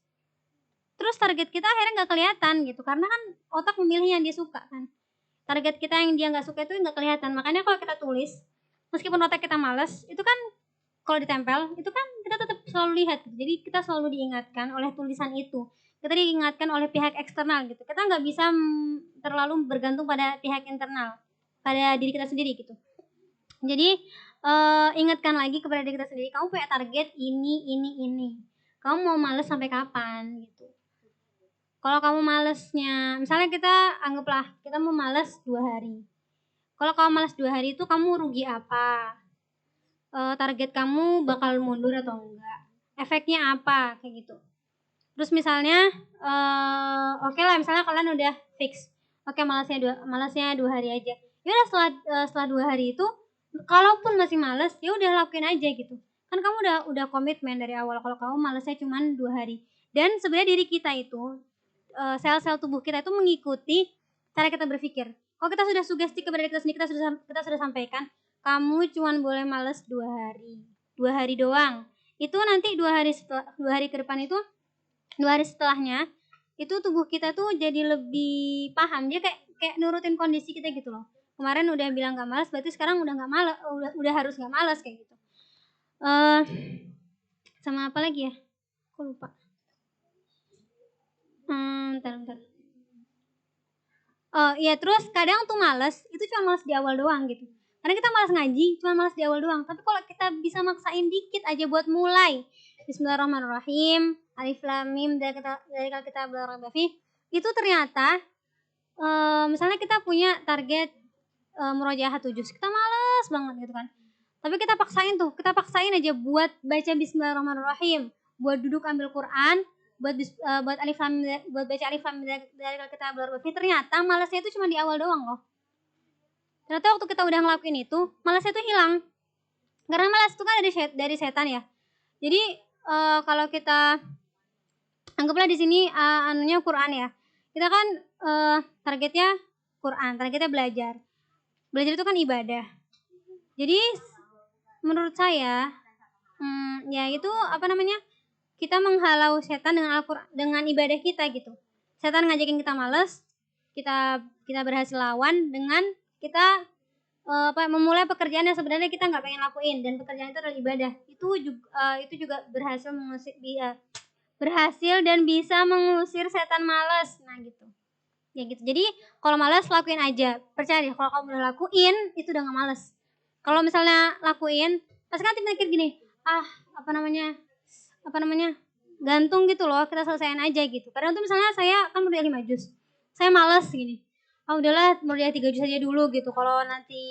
terus target kita akhirnya nggak kelihatan gitu, karena kan otak memilih yang dia suka kan. Target kita yang dia nggak suka itu nggak kelihatan. Makanya kalau kita tulis, meskipun otak kita malas, itu kan kalau ditempel, itu kan kita tetap selalu lihat. Jadi kita selalu diingatkan oleh tulisan itu. Kita diingatkan oleh pihak eksternal gitu. Kita nggak bisa terlalu bergantung pada pihak internal, pada diri kita sendiri gitu. Jadi ingatkan lagi kepada diri kita sendiri, kamu punya target ini. Kamu mau males sampai kapan gitu. Kalau kamu malesnya, misalnya anggaplah kita mau males 2 hari. Kalau kamu males 2 hari itu kamu rugi apa? Target kamu bakal mundur atau enggak? Efeknya apa kayak gitu. Terus misalnya oke lah, misalnya kalian udah fix, oke malasnya 2 hari aja. Ya udah setelah 2 hari itu, kalaupun masih males, ya udah lakuin aja gitu. Kan kamu udah komitmen dari awal kalau kamu malesnya cuma 2 hari. Dan sebenarnya diri kita itu, sel-sel tubuh kita itu mengikuti cara kita berpikir. Kalau kita sudah sugesti kepada diri kita sendiri, kita sudah sampaikan, kamu cuma boleh males 2 hari. 2 hari doang. Itu nanti 2 hari ke depan itu, 2 hari setelahnya, itu tubuh kita tuh jadi lebih paham. Dia kayak nurutin kondisi kita gitu loh. Kemarin udah bilang gak malas, berarti sekarang udah gak malas, udah harus gak malas kayak gitu. Sama apa lagi ya? Aku lupa. Bentar. Iya, terus kadang tuh malas, itu cuma malas di awal doang gitu. Karena kita malas ngaji, cuma malas di awal doang. Tapi kalau kita bisa maksain dikit aja buat mulai, Bismillahirrahmanirrahim, Alif Lam Mim, dari kita belajar itu ternyata misalnya kita punya target murojaah 7 juz, kita males banget gitu kan. Tapi kita paksain aja buat baca Bismillahirrahmanirrahim, buat duduk ambil Quran, buat alif lam, buat baca alif lam dari kita belajar. Ternyata malasnya itu cuma di awal doang loh. Ternyata waktu kita udah ngelakuin itu, malasnya itu hilang. Karena malas itu kan dari setan ya. Jadi kalau kita anggaplah di sini anunya Quran ya. Kita kan targetnya Quran, targetnya belajar. Belajar itu kan ibadah. Jadi menurut saya ya itu kita menghalau setan dengan ibadah kita gitu. Setan ngajakin kita malas, kita berhasil lawan dengan kita memulai pekerjaan yang sebenarnya kita nggak pengen lakuin, dan pekerjaan itu adalah ibadah. Itu juga berhasil dan bisa mengusir setan malas. Nah gitu. Ya gitu. Jadi kalau malas lakuin aja. Percaya deh, kalau kamu udah lakuin itu udah nggak malas. Kalau misalnya lakuin, pasti kan mikir gini, gantung gitu loh, kita selesaiin aja gitu. Kadang tuh misalnya saya kan muridiyah 5 juz, saya males gini, udahlah muridiyah 3 juz aja dulu gitu, kalau nanti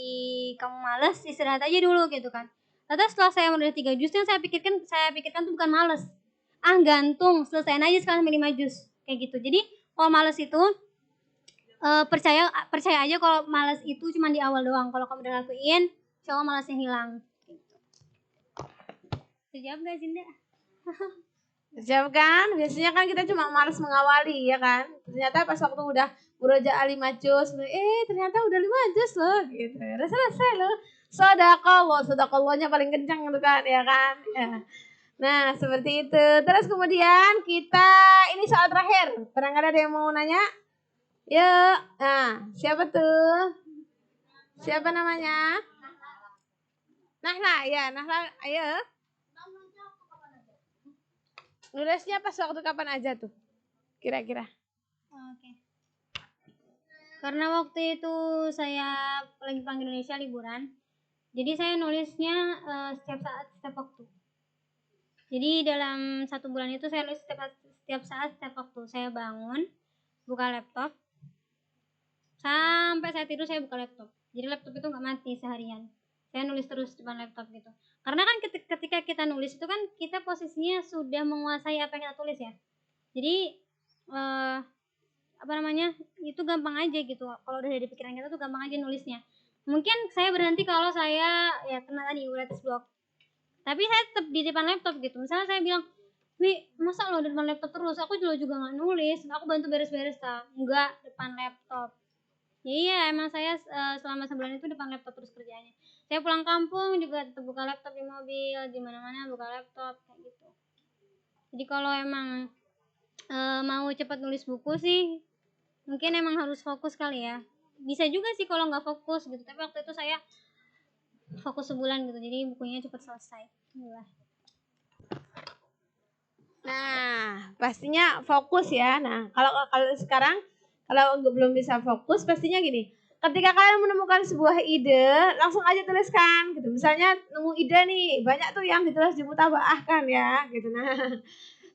kamu males istirahat aja dulu gitu kan. Ternyata setelah saya muridiyah 3 juz yang saya pikirkan tuh bukan males, gantung, selesaiin aja sekarang sampai 5 juz kayak gitu. Jadi kalau males itu percaya aja kalau malas itu cuma di awal doang. Kalau kamu udah lakuin, insya Allah malasnya hilang. Terjawab gak Cinda? Siap kan? Biasanya kan kita cuma malas mengawali ya kan. Ternyata pas waktu udah murojaah 5 juz, ternyata udah 5 juz loh gitu. Udah selesai loh. Sedekahnya paling kencang gitu kan ya kan. Ya. Nah, seperti itu. Terus kemudian kita ini soal terakhir. Barangkali ada yang mau nanya? Yuk. Nah, siapa tuh? Siapa namanya? Nahla, ya, Nahla, ayo. Nulisnya pas waktu kapan aja tuh? Kira-kira. Oke. Karena waktu itu saya lagi pulang Indonesia liburan, jadi saya nulisnya setiap saat, setiap waktu. Jadi dalam 1 bulan itu saya nulis setiap saat, setiap waktu. Saya bangun, buka laptop, sampai saya tidur saya buka laptop. Jadi laptop itu nggak mati seharian. Saya nulis terus di depan laptop gitu. Karena kan ketika kita nulis itu kan kita posisinya sudah menguasai apa yang kita tulis ya. Jadi itu gampang aja gitu. Kalau udah dari pikiran kita tuh gampang aja nulisnya. Mungkin saya berhenti kalau saya ya kena tadi writer's block. Tapi saya tetap di depan laptop gitu. Misalnya saya bilang, "Wi, masa lo di depan laptop terus? Aku juga nggak nulis. Aku bantu beres-beres ta." Enggak, depan laptop. Ya iya, emang saya selama sebulan itu depan laptop terus kerjanya. Saya pulang kampung juga tetap buka laptop di mobil, di mana-mana buka laptop kayak gitu. Jadi kalau emang mau cepat nulis buku sih, mungkin emang harus fokus kali ya. Bisa juga sih kalau nggak fokus gitu. Tapi waktu itu saya fokus sebulan gitu, jadi bukunya cepat selesai. Alhamdulillah. Nah, pastinya fokus ya. Nah, kalau sekarang kalau belum bisa fokus, pastinya gini. Ketika kalian menemukan sebuah ide, langsung aja tuliskan gitu. Misalnya nemu ide nih, banyak tuh yang ditulis di mutabaah kan ya, gitu. Nah,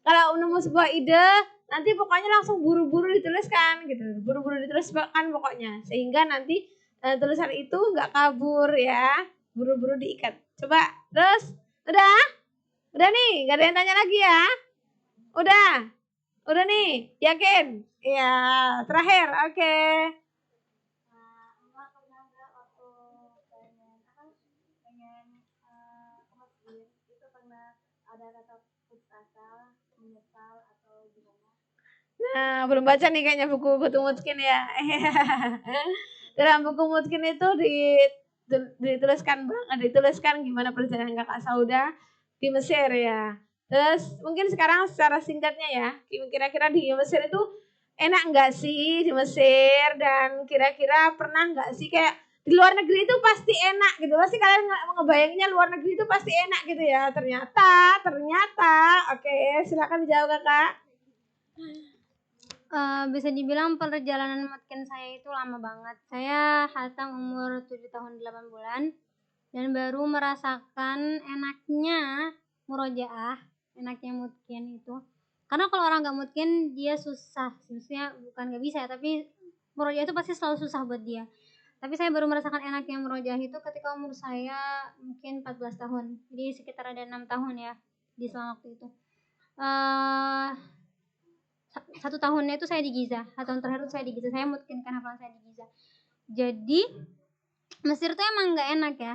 kalau nemu sebuah ide, nanti pokoknya langsung buru-buru dituliskan gitu. Buru-buru dituliskan pokoknya, sehingga nanti tulisan itu nggak kabur ya. Buru-buru diikat. Coba, terus udah nih, nggak ada yang tanya lagi ya. Udah nih, yakin? Iya, terakhir, oke. Nah, belum baca nih kayaknya buku Mutkin ya. Dalam buku Mutkin itu dituliskan gimana perjalanan kakak Sauda di Mesir ya. Terus mungkin sekarang secara singkatnya ya, kira-kira di Mesir itu enak nggak sih di Mesir, dan kira-kira pernah nggak sih kayak di luar negeri itu pasti enak gitu. Pasti kalian ngebayanginnya luar negeri itu pasti enak gitu ya. Ternyata, oke, silakan dijawab kakak. Bisa dibilang perjalanan Mutkin saya itu lama banget. Saya hatam umur 7 tahun 8 bulan dan baru merasakan enaknya murojaah, enaknya Mutkin itu. Karena kalau orang gak Mutkin dia susah, maksudnya bukan gak bisa, tapi murojaah itu pasti selalu susah buat dia. Tapi saya baru merasakan enaknya murojaah itu ketika umur saya mungkin 14 tahun. Jadi sekitar ada 6 tahun ya di selama waktu itu. 1 tahunnya itu saya di Giza, 1 tahun terakhir itu saya di Giza, saya mutkinkan hafalan saya di Giza. Jadi Mesir itu emang nggak enak ya.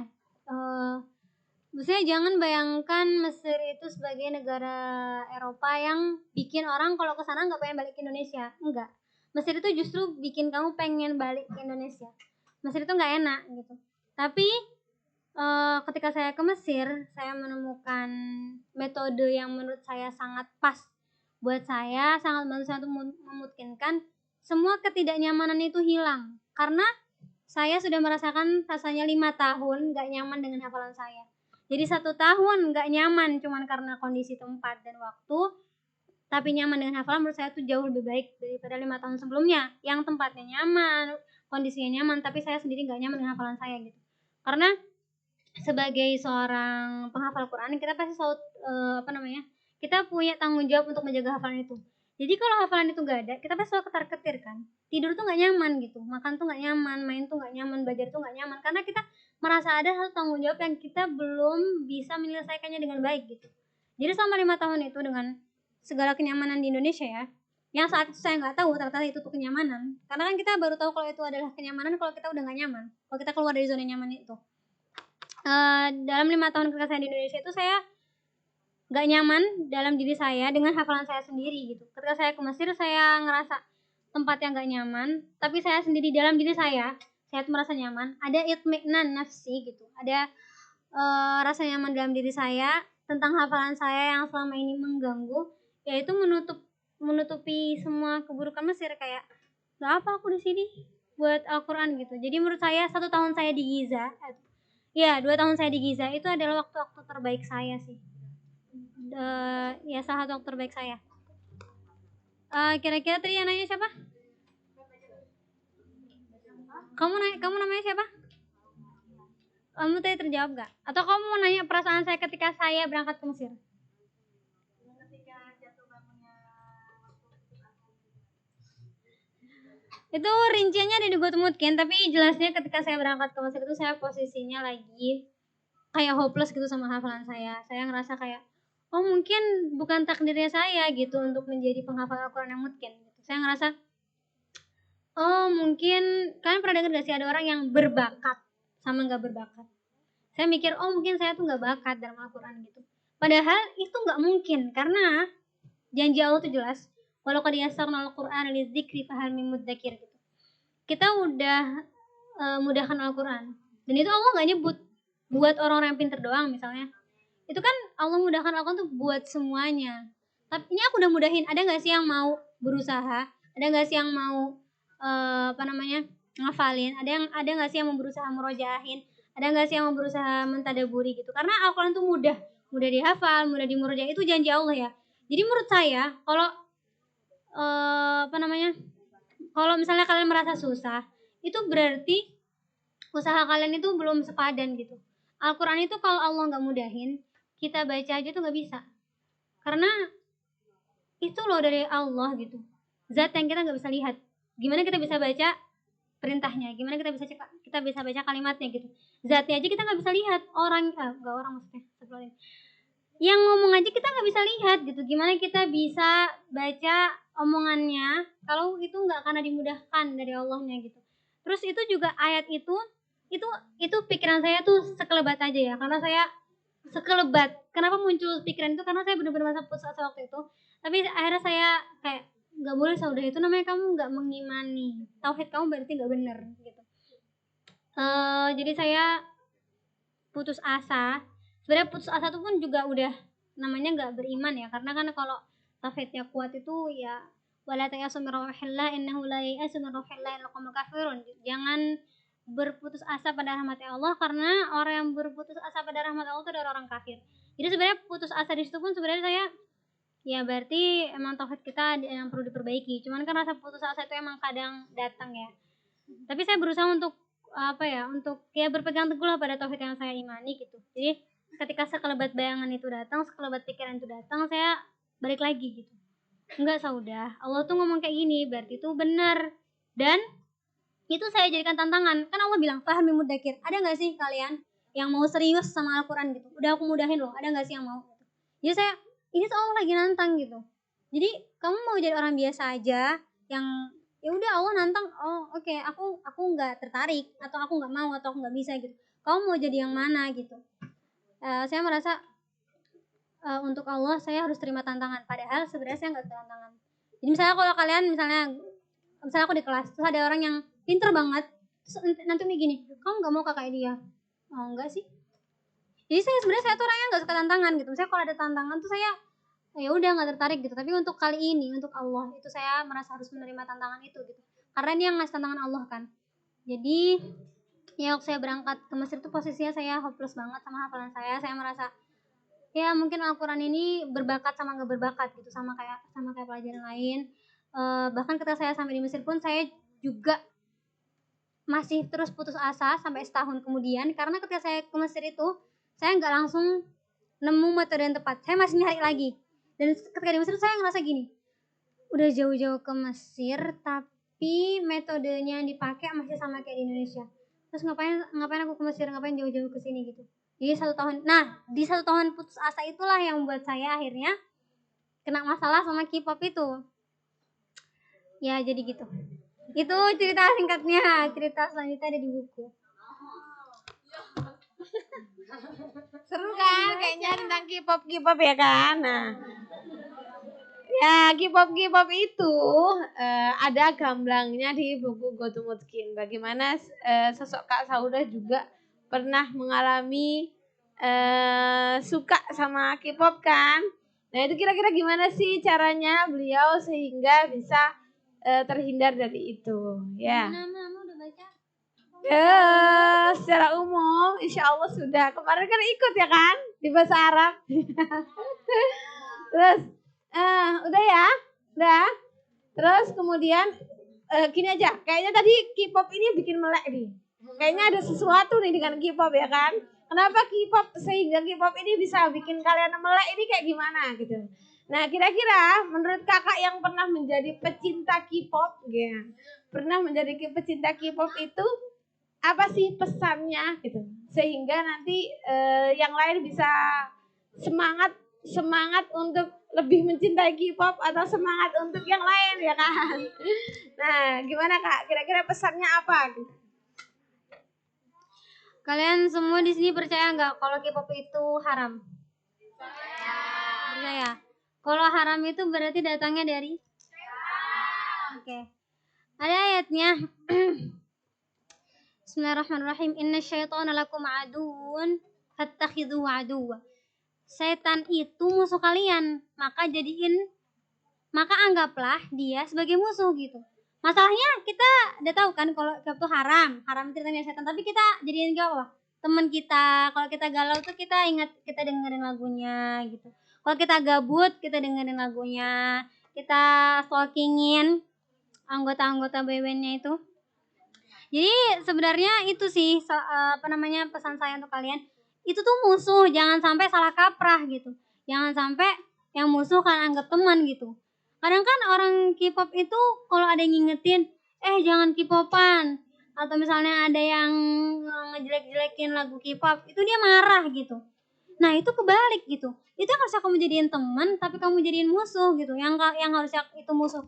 Maksudnya jangan bayangkan Mesir itu sebagai negara Eropa yang bikin orang kalau ke sana nggak pengen balik ke Indonesia. Enggak. Mesir itu justru bikin kamu pengen balik ke Indonesia. Mesir itu nggak enak gitu. Tapi ketika saya ke Mesir, saya menemukan metode yang menurut saya sangat pas buat saya, sangat membantu saya untuk memutkinkan. Semua ketidaknyamanan itu hilang karena saya sudah merasakan rasanya 5 tahun gak nyaman dengan hafalan saya. Jadi 1 tahun gak nyaman cuman karena kondisi tempat dan waktu, tapi nyaman dengan hafalan menurut saya itu jauh lebih baik daripada 5 tahun sebelumnya yang tempatnya nyaman, kondisinya nyaman, tapi saya sendiri gak nyaman dengan hafalan saya gitu. Karena sebagai seorang penghafal Quran kita pasti selalu kita punya tanggung jawab untuk menjaga hafalan itu. Jadi kalau hafalan itu nggak ada, kita pasti selalu ketar-ketir kan. Tidur tuh nggak nyaman gitu, makan tuh nggak nyaman, main tuh nggak nyaman, belajar tuh nggak nyaman, karena kita merasa ada satu tanggung jawab yang kita belum bisa menyelesaikannya dengan baik gitu. Jadi selama 5 tahun itu dengan segala kenyamanan di Indonesia ya, yang saat itu saya nggak tahu ternyata itu tuh kenyamanan, karena kan kita baru tahu kalau itu adalah kenyamanan kalau kita udah nggak nyaman, kalau kita keluar dari zona nyaman itu. Dalam 5 tahun ketika saya di Indonesia itu saya nggak nyaman dalam diri saya dengan hafalan saya sendiri gitu. Ketika saya ke Mesir saya ngerasa tempat yang nggak nyaman, tapi saya sendiri dalam diri saya tuh merasa nyaman. Ada itminan nafsi gitu, ada rasa nyaman dalam diri saya tentang hafalan saya yang selama ini mengganggu, yaitu menutupi semua keburukan Mesir. Kayak nggak apa aku di sini buat Al-Quran gitu. Jadi menurut saya 1 tahun saya di Giza, 2 tahun saya di Giza itu adalah waktu-waktu terbaik saya sih. Ya salah satu waktu terbaik saya. Kira-kira tadi yang nanya siapa? Kamu namanya siapa? Kamu tadi terjawab gak? Atau kamu mau nanya perasaan saya ketika saya berangkat ke Mesir? Itu rinciannya ada di Gotemutkin, tapi jelasnya ketika saya berangkat ke Mesir itu saya posisinya lagi kayak hopeless gitu sama hafalan saya. Saya ngerasa kayak oh mungkin bukan takdirnya saya gitu untuk menjadi penghafal Al-Quran yang mutkin gitu. Saya ngerasa oh mungkin kalian pernah dengar gak sih ada orang yang berbakat sama gak berbakat. Saya mikir oh mungkin saya tuh gak bakat dalam Al-Quran gitu. Padahal itu gak mungkin, karena janji Allah tuh jelas, walau qad yassarna al-Qur'ana lidzikri fahal min mudzakir gitu. Kita udah mudahkan Al-Quran, dan itu Allah gak nyebut buat orang-orang yang pinter doang misalnya. Itu kan Allah mudahkan Al-Quran tuh buat semuanya. Tapi ini aku udah mudahin, ada gak sih yang mau berusaha? Ada gak sih yang mau ngafalin? Ada gak sih yang mau berusaha murojahin? Ada gak sih yang mau berusaha mentadaburi gitu? Karena Al-Quran tuh mudah dihafal, mudah dimurojah, itu janji Allah ya. Jadi menurut saya kalau kalau misalnya kalian merasa susah, itu berarti usaha kalian itu belum sepadan gitu. Al-Quran itu kalau Allah nggak mudahin, kita baca aja tuh nggak bisa, karena itu loh dari Allah gitu, zat yang kita nggak bisa lihat. Gimana kita bisa baca perintahnya, gimana kita bisa baca kalimatnya gitu, zatnya aja kita nggak bisa lihat. Nggak orang maksudnya sebelumnya yang ngomong aja kita nggak bisa lihat gitu, gimana kita bisa baca omongannya kalau itu nggak karena dimudahkan dari Allahnya gitu. Terus itu juga ayat itu pikiran saya tuh sekelebat aja ya, karena saya sekelebat. Kenapa muncul pikiran itu? Karena saya benar-benar masa putus asa waktu itu. Tapi akhirnya saya kayak nggak boleh Saudah, itu namanya kamu nggak mengimani tauhid, kamu berarti nggak benar gitu. Jadi saya putus asa. Sebenarnya putus asa itu pun juga udah namanya nggak beriman ya, karena kan kalau tauhidnya kuat itu ya wala ta'asu min rauhillah innahu la ya'asu min rauhillah illa qaumul kafirun. Jangan berputus asa pada rahmat Allah, karena orang yang berputus asa pada rahmat Allah itu adalah orang kafir. Jadi sebenarnya putus asa di situ pun sebenarnya saya ya berarti emang tauhid kita yang perlu diperbaiki. Cuman kan rasa putus asa itu emang kadang datang ya. Tapi saya berusaha untuk untuk berpegang teguh lah pada tauhid yang saya imani gitu. Jadi ketika sekelebat bayangan itu datang, sekelebat pikiran itu datang, saya balik lagi gitu. Enggak Saudah, Allah tuh ngomong kayak gini, berarti itu benar. Dan itu saya jadikan tantangan. Kan Allah bilang faham mudzakir. Ada nggak sih kalian yang mau serius sama Al-Quran gitu? Udah aku mudahin loh, ada nggak sih yang mau? Jadi ini Allah lagi nantang gitu. Jadi kamu mau jadi orang biasa aja yang ya udah Allah nantang, oke, aku nggak tertarik, atau aku nggak mau, atau aku nggak bisa gitu. Kamu mau jadi yang mana gitu? Saya merasa untuk Allah saya harus terima tantangan, padahal sebenarnya saya nggak tantangan. Jadi misalnya kalau kalian misalnya aku di kelas terus ada orang yang pinter banget, terus nanti gini, kamu nggak mau kayak dia? Oh enggak sih. Jadi saya tuh orangnya nggak suka tantangan gitu. Misalnya kalau ada tantangan tuh saya ya udah nggak tertarik gitu. Tapi untuk kali ini, untuk Allah itu saya merasa harus menerima tantangan itu gitu, karena dia yang ngasih tantangan Allah kan. Jadi ya waktu saya berangkat ke Mesir tuh posisinya saya hopeless banget sama hafalan saya. Saya merasa ya mungkin Al-Quran ini berbakat sama nggak berbakat gitu, sama kayak pelajaran lain. Bahkan ketika saya sampai di Mesir pun saya juga masih terus putus asa sampai setahun kemudian, karena ketika saya ke Mesir itu saya nggak langsung nemu metode yang tepat, saya masih nyari lagi. Dan ketika di Mesir saya ngerasa gini, udah jauh-jauh ke Mesir tapi metodenya yang dipakai masih sama kayak di Indonesia. Terus ngapain aku ke Mesir, ngapain jauh-jauh ke sini gitu. Jadi 1 tahun, nah di 1 tahun putus asa itulah yang membuat saya akhirnya kena masalah sama K-pop itu. Ya jadi gitu. Itu cerita singkatnya, cerita selanjutnya ada di buku. Seru kan kayaknya tentang K-pop ya kan. Nah, ya K-pop itu ada gamblangnya di buku Go to Mutkin. Bagaimana sosok Kak Saudah juga pernah mengalami suka sama K-pop kan. Nah itu kira-kira gimana sih caranya beliau sehingga bisa terhindar dari itu ya. Mama udah baca? Secara umum insya Allah sudah. Kemarin kan ikut ya kan di bahasa Arab. Terus udah ya, udah. Terus kemudian gini aja, kayaknya tadi K-pop ini bikin melek nih. Kayaknya ada sesuatu nih dengan K-pop ya kan. Kenapa K-pop sehingga K-pop ini bisa bikin kalian melek ini kayak gimana gitu. Nah kira-kira menurut kakak yang pernah menjadi pecinta K-pop ya, pernah menjadi pecinta K-pop itu apa sih pesannya gitu sehingga nanti yang lain bisa semangat untuk lebih mencintai K-pop atau semangat untuk yang lain ya kan. Nah gimana kak, kira-kira pesannya apa gitu? Kalian semua di sini percaya nggak kalau K-pop itu haram? Percaya. Kalau haram itu berarti datangnya dari? Oke. Ada ayatnya. Bismillahirrahmanirrahim. Inna syaitana lakum aduun fattakhidhuhu aduwwa. Setan itu musuh kalian, maka anggaplah dia sebagai musuh gitu. Masalahnya kita udah tahu kan kalau itu haram itu datangnya setan, tapi kita jadiin apa? Teman kita. Kalau kita galau tuh kita ingat, kita dengerin lagunya gitu. Kalau kita gabut, kita dengerin lagunya. Kita stalkingin anggota-anggota boybandnya itu. Jadi sebenarnya itu sih pesan saya untuk kalian. Itu tuh musuh, jangan sampai salah kaprah gitu. Jangan sampai yang musuh kan anggap teman gitu. Kadang kan orang K-pop itu kalau ada yang ngingetin, jangan K-popan. Atau misalnya ada yang ngejelek-jelekin lagu K-pop, itu dia marah gitu. Nah itu kebalik gitu. Itu yang harusnya kamu jadiin teman, tapi kamu jadiin musuh gitu. Yang harusnya itu musuh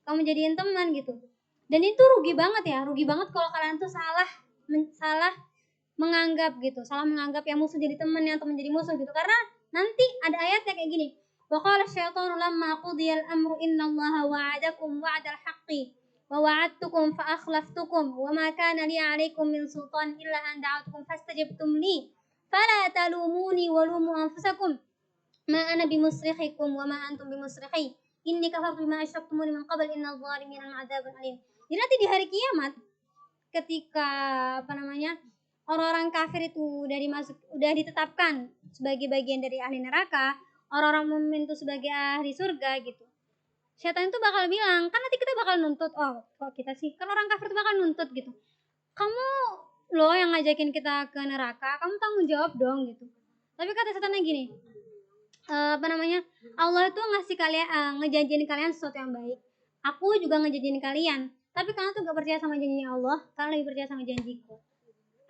kamu jadiin teman gitu. Dan itu rugi banget ya, rugi banget kalau kalian tuh salah menganggap gitu, salah menganggap yang musuh jadi teman, yang teman jadi musuh gitu. Karena nanti ada ayatnya kayak gini. Wa qala asyaitanu lamma qudiyal amru innallaha wa'adakum wa'dal haqqi wa wa'adtukum fa akhlaftukum wa ma kana li 'alaikum min sultan illa an da'awtukum fastajabtum li fala talumuni wa lumu anfusakum ma ana bimusrikhikum wa ma antum bimusrikhi inni kafartu bima asyraktumuni min qabl innal zalimina 'adzabun alim. Jadi nanti di hari kiamat ketika orang-orang kafir itu udah ditetapkan sebagai bagian dari ahli neraka, orang-orang mukmin itu sebagai ahli surga gitu. Setan itu bakal bilang, kan nanti kita bakal nuntut, kok kita sih, kan orang kafir itu bakal nuntut gitu. Kamu loh yang ngajakin kita ke neraka, kamu tanggung jawab dong gitu. Tapi kata setannya gini, Allah itu ngasih kalian ngejanjiin kalian sesuatu yang baik. Aku juga ngejanjiin kalian, tapi kalian tuh gak percaya sama janjinya Allah, kalian lebih percaya sama janjiku.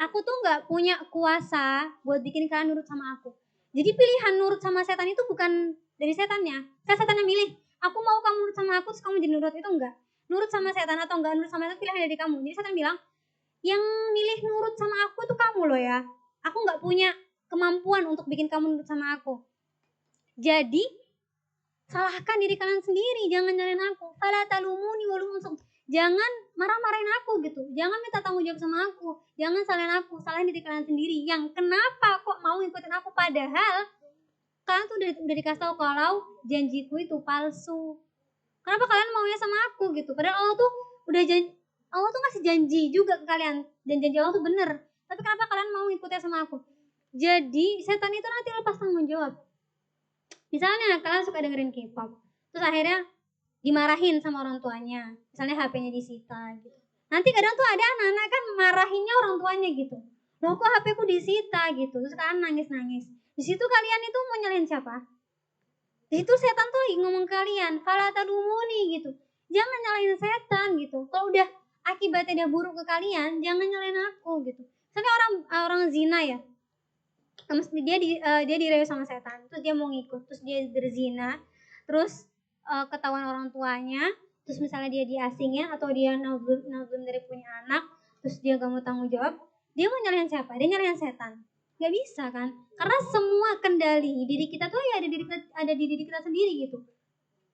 Aku tuh gak punya kuasa buat bikin kalian nurut sama aku. Jadi pilihan nurut sama setan itu bukan dari setannya. Setannya milih, aku mau kamu nurut sama aku, terus kamu jadi nurut, itu enggak. Nurut sama setan atau enggak nurut sama setan pilihan dari kamu. Jadi setan bilang, yang milih nurut sama aku tuh kamu loh ya. Aku gak punya kemampuan untuk bikin kamu nurut sama aku. Jadi salahkan diri kalian sendiri, jangan nyalain aku. Fala talumuni wa lumu anfusakum. Jangan marah-marahin aku gitu. Jangan minta tanggung jawab sama aku. Jangan salahin aku, salahin diri kalian sendiri. Yang kenapa kok mau ngikutin aku padahal kalian tuh udah dikasih tahu kalau janjiku itu palsu. Kenapa kalian maunya sama aku gitu? Padahal Allah tuh ngasih janji juga ke kalian dan janji Allah tuh bener. Tapi kenapa kalian mau ngikutin sama aku? Jadi setan itu nanti lepas tanggung jawab. Misalnya kalian suka dengerin K-pop, terus akhirnya dimarahin sama orang tuanya, misalnya HP-nya disita gitu. Nanti kadang tuh ada anak-anak kan marahinnya orang tuanya gitu. Loh kok HP-ku disita gitu, terus kalian nangis-nangis. Di situ kalian itu mau nyalahin siapa? Di situ setan tuh lagi ngomong ke kalian, fala talumuni gitu. Jangan nyalahin setan gitu. Kalau udah akibatnya dia buruk ke kalian, jangan nyalahin aku gitu. Misalnya orang zina ya, dia dirayu sama setan, terus dia mau ngikut, terus dia berzina, terus ketahuan orang tuanya, terus misalnya dia diasingin atau dia nabung dari punya anak, terus dia gak mau tanggung jawab, dia mau nyalahin siapa? Dia nyalahin setan. Gak bisa kan? Karena semua kendali diri kita tuh ya ada di diri kita sendiri gitu.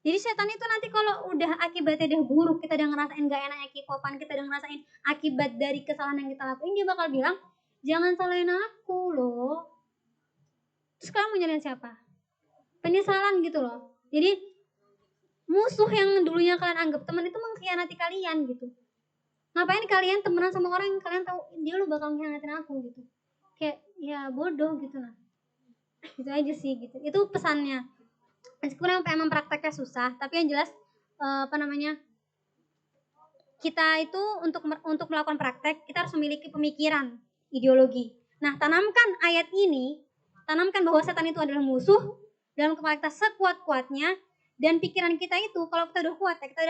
Jadi setan itu nanti kalau udah akibatnya dia buruk, kita udah ngerasain gak enaknya K-popan, kita udah ngerasain akibat dari kesalahan yang kita lakuin, dia bakal bilang, jangan salahin aku loh. Terus kamu mau nyalahin siapa? Penyesalan gitu loh. Jadi musuh yang dulunya kalian anggap teman itu mengkhianati kalian gitu. Ngapain kalian temenan sama orang yang kalian tahu dia lo bakal mengkhianatin aku gitu. Kayak ya bodoh gitu nah. Gitu aja sih gitu. Itu pesannya. Meskipun emang prakteknya susah, tapi yang jelas kita itu untuk melakukan praktek kita harus memiliki pemikiran, ideologi. Nah, tanamkan bahwa setan itu adalah musuh dalam kepala kita sekuat-kuatnya, dan pikiran kita itu kalau kita udah kuat ya, kita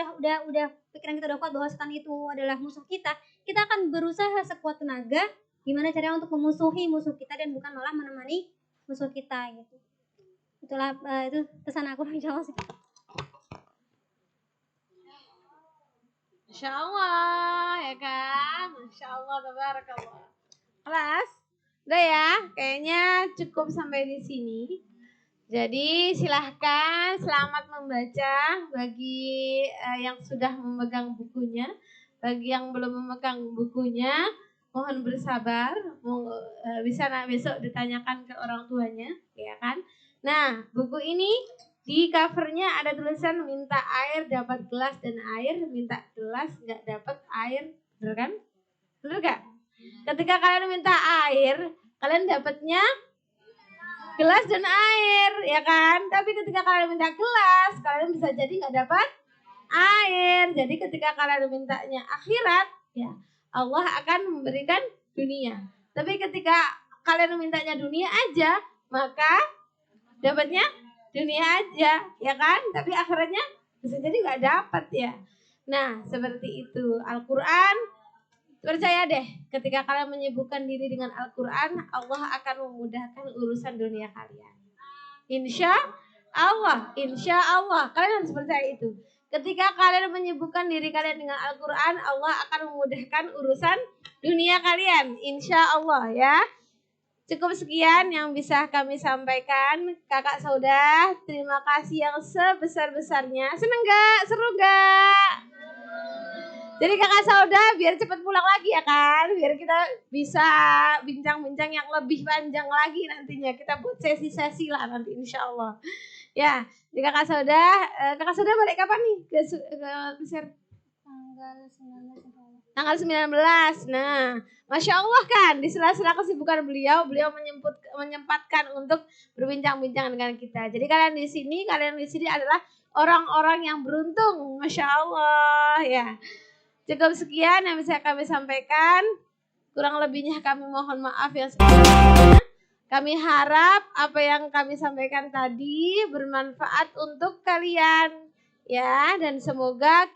udah pikiran kita udah kuat bahwa setan itu adalah musuh kita akan berusaha sekuat tenaga gimana caranya untuk memusuhi musuh kita dan bukan malah menemani musuh kita gitu. Itulah itu pesan aku insyaallah sih. Masya Allah ya kan, Masya Allah, tabarakallah. Kelas, udah ya, kayaknya cukup sampai di sini. Jadi silahkan selamat membaca bagi yang sudah memegang bukunya, bagi yang belum memegang bukunya mohon bersabar, bisa besok ditanyakan ke orang tuanya, ya kan? Nah, buku ini di covernya ada tulisan minta air dapat gelas dan air, minta gelas nggak dapat air, bener kan? Bener gak? Ketika kalian minta air, kalian dapatnya gelas dan air, ya kan? Tapi ketika kalian minta gelas, kalian bisa jadi nggak dapat air. Jadi ketika kalian mintanya akhirat, ya Allah akan memberikan dunia. Tapi ketika kalian mintanya dunia aja, maka dapatnya dunia aja, ya kan? Tapi akhiratnya bisa jadi nggak dapat ya. Nah, seperti itu. Al-Quran, percaya deh, ketika kalian menyibukkan diri dengan Al-Quran, Allah akan memudahkan urusan dunia kalian. Insya Allah, kalian harus percaya itu. Ketika kalian menyibukkan diri kalian dengan Al-Quran, Allah akan memudahkan urusan dunia kalian. Insya Allah ya. Cukup sekian yang bisa kami sampaikan. Kakak Saudah, terima kasih yang sebesar-besarnya. Seneng gak? Seru gak? Jadi kakak Saudah biar cepat pulang lagi ya kan, biar kita bisa bincang-bincang yang lebih panjang lagi nantinya. Kita buat sesi-sesi lah nanti insya Allah. Ya, jadi kakak Saudah balik kapan nih ke Mesir? Tanggal 19. Nah, Masya Allah kan, di sela-sela kesibukan beliau menyempatkan untuk berbincang-bincang dengan kita. Jadi kalian di sini adalah orang-orang yang beruntung, Masya Allah ya. Cukup sekian yang bisa kami sampaikan. Kurang lebihnya kami mohon maaf yang sebesar-besarnya. Kami harap apa yang kami sampaikan tadi bermanfaat untuk kalian. Ya, dan semoga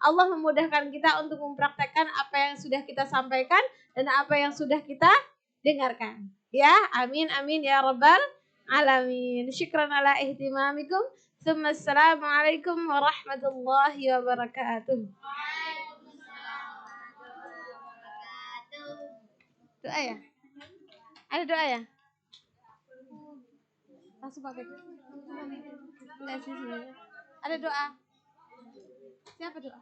Allah memudahkan kita untuk mempraktekkan apa yang sudah kita sampaikan dan apa yang sudah kita dengarkan. Ya, amin amin ya rabbal alamin. Syukran ala ihtimamikum. Assalamualaikum warahmatullahi wabarakatuh. Doa ya? Ada doa ya? Langsung pakai itu. Enggak sih sebenarnya. Ada doa. Siapa doa?